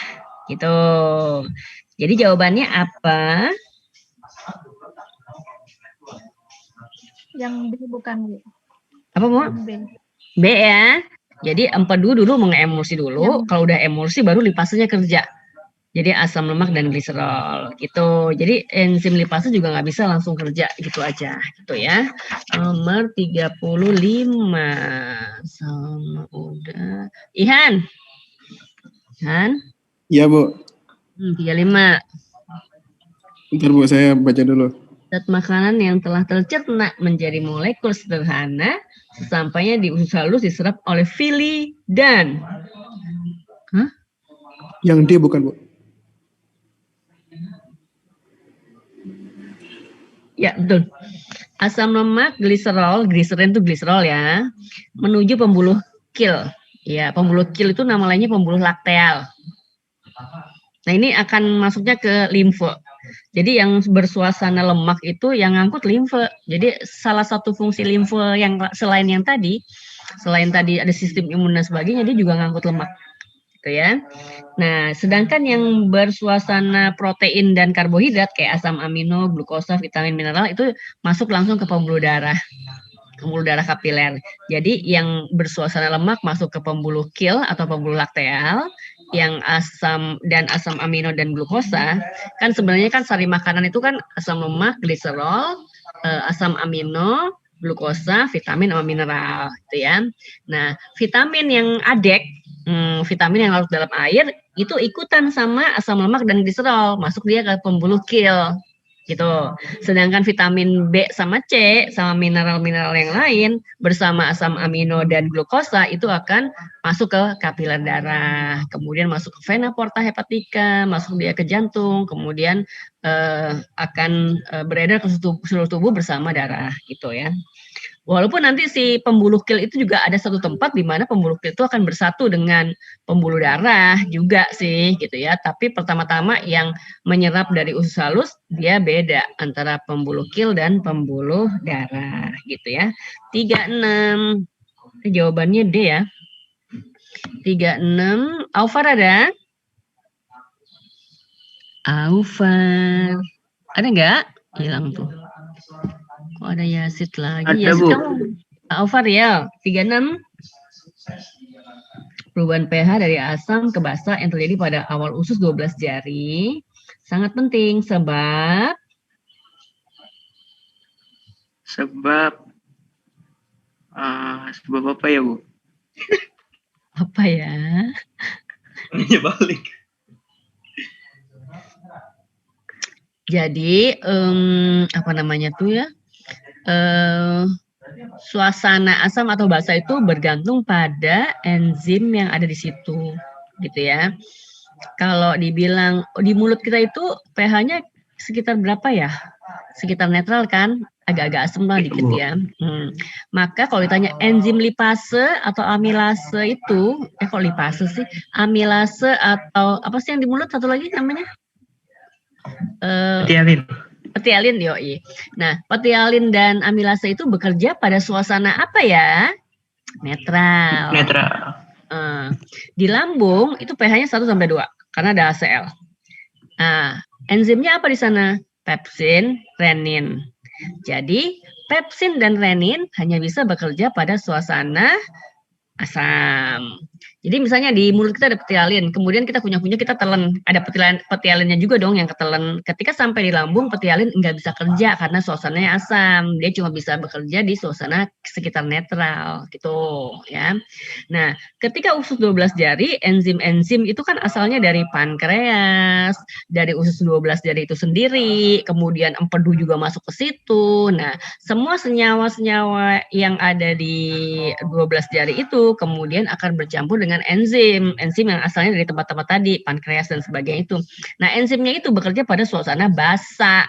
gitu. Jadi jawabannya apa? Yang B bukan, Bu. Apa, Bu? B. B ya. Jadi empedu dulu mengemulsi dulu, kalau udah emulsi baru lipasenya kerja. Jadi asam lemak dan glycerol gitu. Jadi enzim lipase juga nggak bisa langsung kerja gitu aja gitu ya. Nomor 35. Sama udah. Ihan. Iya, Bu. 35. Bentar, Bu, saya baca dulu. Zat makanan yang telah tercerna menjadi molekul sederhana sesampainya di usus halus diserap oleh villi dan Yang D bukan, Bu? Ya, betul. Asam lemak, gliserin itu gliserol ya, menuju pembuluh kil. Ya, pembuluh kil itu nama lainnya pembuluh lakteal. Nah, ini akan masuknya ke limfe. Jadi yang bersuasana lemak itu yang ngangkut limfe. Jadi salah satu fungsi limfe yang selain tadi ada sistem imun dan sebagainya, dia juga ngangkut lemak. Gitu ya. Nah, sedangkan yang bersuasana protein dan karbohidrat kayak asam amino, glukosa, vitamin, mineral itu masuk langsung ke pembuluh darah kapiler. Jadi yang bersuasana lemak masuk ke pembuluh kil atau pembuluh lakteal, yang asam amino dan glukosa kan sebenarnya kan sari makanan itu kan asam lemak, gliserol, asam amino, glukosa, vitamin sama mineral gitu ya. Nah, vitamin yang adek, vitamin yang larut dalam air itu ikutan sama asam lemak dan gliserol, masuk dia ke pembuluh kil gitu. Sedangkan vitamin B sama C sama mineral-mineral yang lain bersama asam amino dan glukosa itu akan masuk ke kapiler darah, kemudian masuk ke vena porta hepatica, masuk dia ke jantung, kemudian akan beredar ke seluruh tubuh bersama darah gitu ya. Walaupun nanti si pembuluh kil itu juga ada satu tempat di mana pembuluh kil itu akan bersatu dengan pembuluh darah juga sih gitu ya. Tapi pertama-tama yang menyerap dari usus halus dia beda antara pembuluh kil dan pembuluh darah gitu ya. 36. Jawabannya D ya. 36. Aufar ada? Aufar. Ada nggak? Hilang tuh. Kok ada Yasid lagi? Ada, Yasid Bu. kamu Aufar ya, 36. Perubahan pH dari asam ke basa yang terjadi pada awal usus 12 jari sangat penting sebab apa ya, Bu? apa ya? Ini balik. Jadi apa namanya tuh ya? Suasana asam atau basa itu bergantung pada enzim yang ada di situ, gitu ya. Kalau dibilang di mulut kita itu pH-nya sekitar berapa ya? Sekitar netral kan? agak-agak asam lah dikit ya. Maka kalau ditanya enzim lipase atau amilase itu, kok lipase sih? Amilase atau apa sih yang di mulut satu lagi namanya? Petialin. Petialin, yoi. Nah, petialin dan amilase itu bekerja pada suasana apa ya? Netral. Di lambung itu pH-nya 1 sampai 2 karena ada HCl. Nah, enzimnya apa di sana? Pepsin, renin. Jadi, pepsin dan renin hanya bisa bekerja pada suasana asam. Jadi misalnya di mulut kita ada petialin, kemudian kita kunyah-kunyah, kita telan, ada petialinnya juga dong yang ketelan. Ketika sampai di lambung, petialin nggak bisa kerja karena suasananya asam. Dia cuma bisa bekerja di suasana sekitar netral, gitu ya. Nah, ketika usus 12 jari, enzim-enzim itu kan asalnya dari pankreas, dari usus 12 jari itu sendiri, kemudian empedu juga masuk ke situ. Nah, semua senyawa-senyawa yang ada di 12 jari itu kemudian akan bercampur dengan enzim yang asalnya dari tempat-tempat tadi, pankreas dan sebagainya itu. Nah, enzimnya itu bekerja pada suasana basa.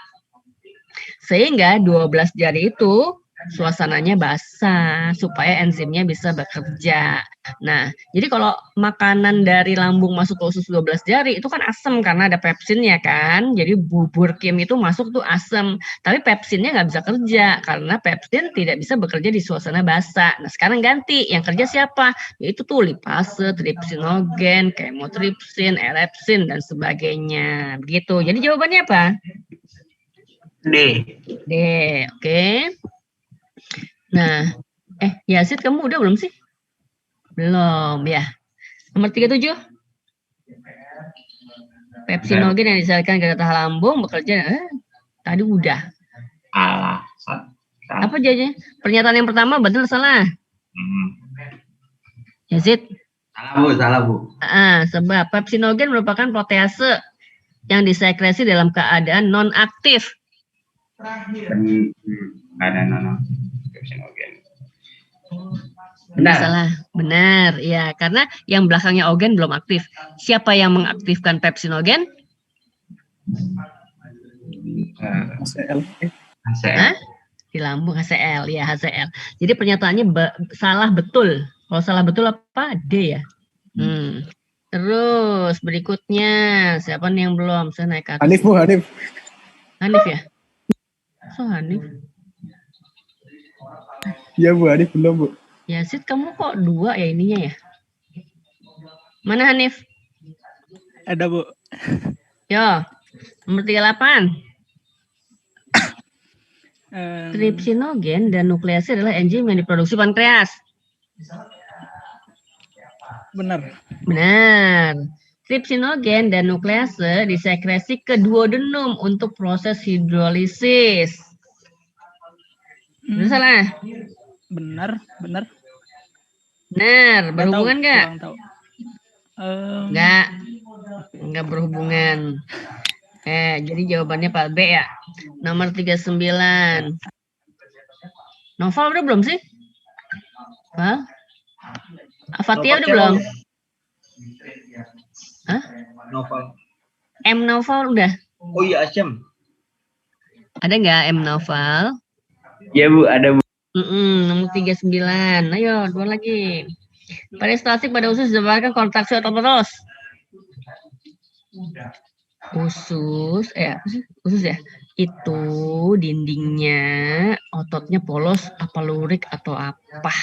Sehingga 12 jari itu suasananya basah supaya enzimnya bisa bekerja. Nah, jadi kalau makanan dari lambung masuk ke usus 12 jari itu kan asam karena ada pepsinnya kan. Jadi bubur kim itu masuk tuh asam. Tapi pepsinnya nggak bisa kerja karena pepsin tidak bisa bekerja di suasana basah. Nah, sekarang ganti. Yang kerja siapa? Yaitu tuh lipase, tripsinogen, kemotripsin, erepsin, dan sebagainya. Begitu. Jadi jawabannya apa? D. D, oke. Nah, Yazid kamu udah belum sih? Belum ya. Nomor 37. Pepsinogen yang disalurkan ke getah lambung bekerja. Tadi udah. Apa jadinya? Pernyataan yang pertama betul salah? Yazid? Salah bu. Sebab pepsinogen merupakan protease yang disekresi dalam keadaan non-aktif. Benar. Salah, benar. Ya, karena yang belakangnya ogen belum aktif. Siapa yang mengaktifkan pepsinogen? HCl. Di lambung HCl, ya HCl. Jadi pernyataannya salah betul. Kalau salah betul apa? D ya. Terus berikutnya siapa nih yang belum? Saya naik ke atas. Hanif bu, Hanif. Hanif ya? So Hanif. Iya bu, Hanif belum bu. Yazid kamu kok 2 ya ininya ya? Mana Hanif? Ada bu. Yo, nomor 38. Tripsinogen dan nuklease adalah enzim yang diproduksi pankreas. Benar. Benar. Tripsinogen dan nuklease disekresi ke duodenum untuk proses hidrolisis. Benar salah? Benar. Benar. Berhubungan nggak? Nggak berhubungan. Jadi jawabannya Pak B ya. Nomor 39. Novel udah belum sih? Hah? Fatia udah belum? Hah? Novel. M Novel udah? Oh iya, Acem. Ada nggak M Novel? Ya bu, ada bu. Nomor 39. Ayo, 2 lagi. Peristaltik pada usus disebabkan kontraksi atau terus? Usus ya. Itu dindingnya, ototnya polos, apa lurik atau apa?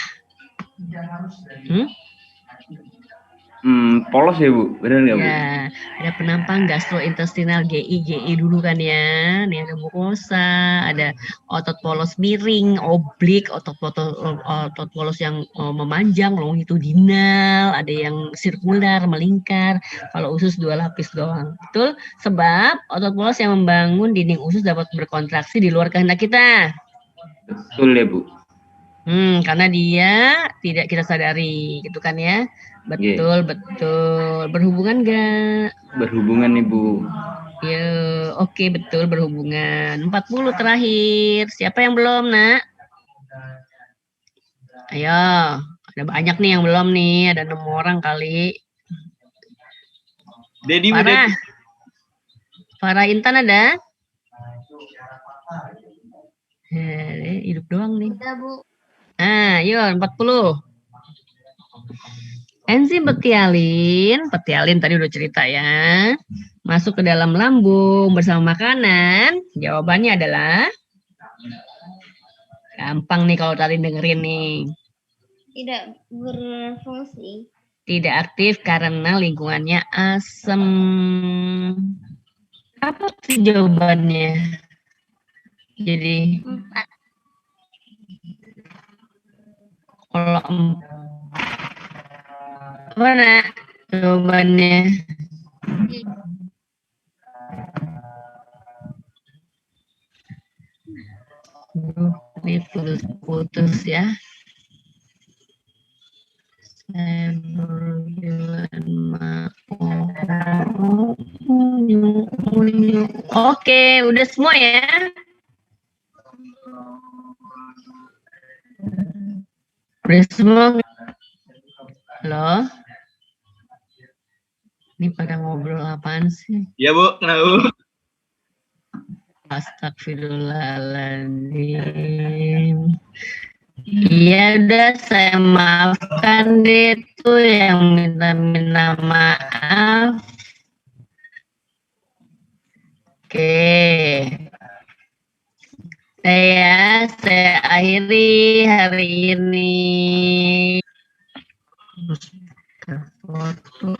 Polos ya bu, benar nggak bu? Ya, ada penampang gastrointestinal GI dulu kan ya. Nih ada mukosa, ada otot polos miring, oblik, otot polos yang memanjang, longitudinal, ada yang sirkular, melingkar. Kalau usus 2 lapis doang. Betul? Sebab otot polos yang membangun dinding usus dapat berkontraksi di luar kehendak kita. Betul ya bu. Karena dia tidak kita sadari, gitu kan ya. Betul. Berhubungan nggak? Berhubungan nih bu. Ya, oke, betul berhubungan. 40 terakhir. Siapa yang belum, nak? Ayo, ada banyak nih yang belum nih. Ada 6 orang kali. Dedi, Farah Intan ada? Hidup doang nih. Udah, Bu. Ah, yuk 40. Enzim betialin tadi udah cerita ya. Masuk ke dalam lambung bersama makanan. Jawabannya adalah gampang nih kalau tadi dengerin nih. Tidak berfungsi. Tidak aktif karena lingkungannya asam. Apa sih jawabannya? Jadi 4. kalau mana jawabannya? Ini putus ya. Oke, udah semua ya. Udah semua. Halo? Ini pada ngobrol apaan sih? Iya, Bu. Kenapa, Bu? Astagfirullahaladzim. Iya udah, saya maafkan deh tuh yang minta maaf. Oke. Saya akhiri hari ini. Foto.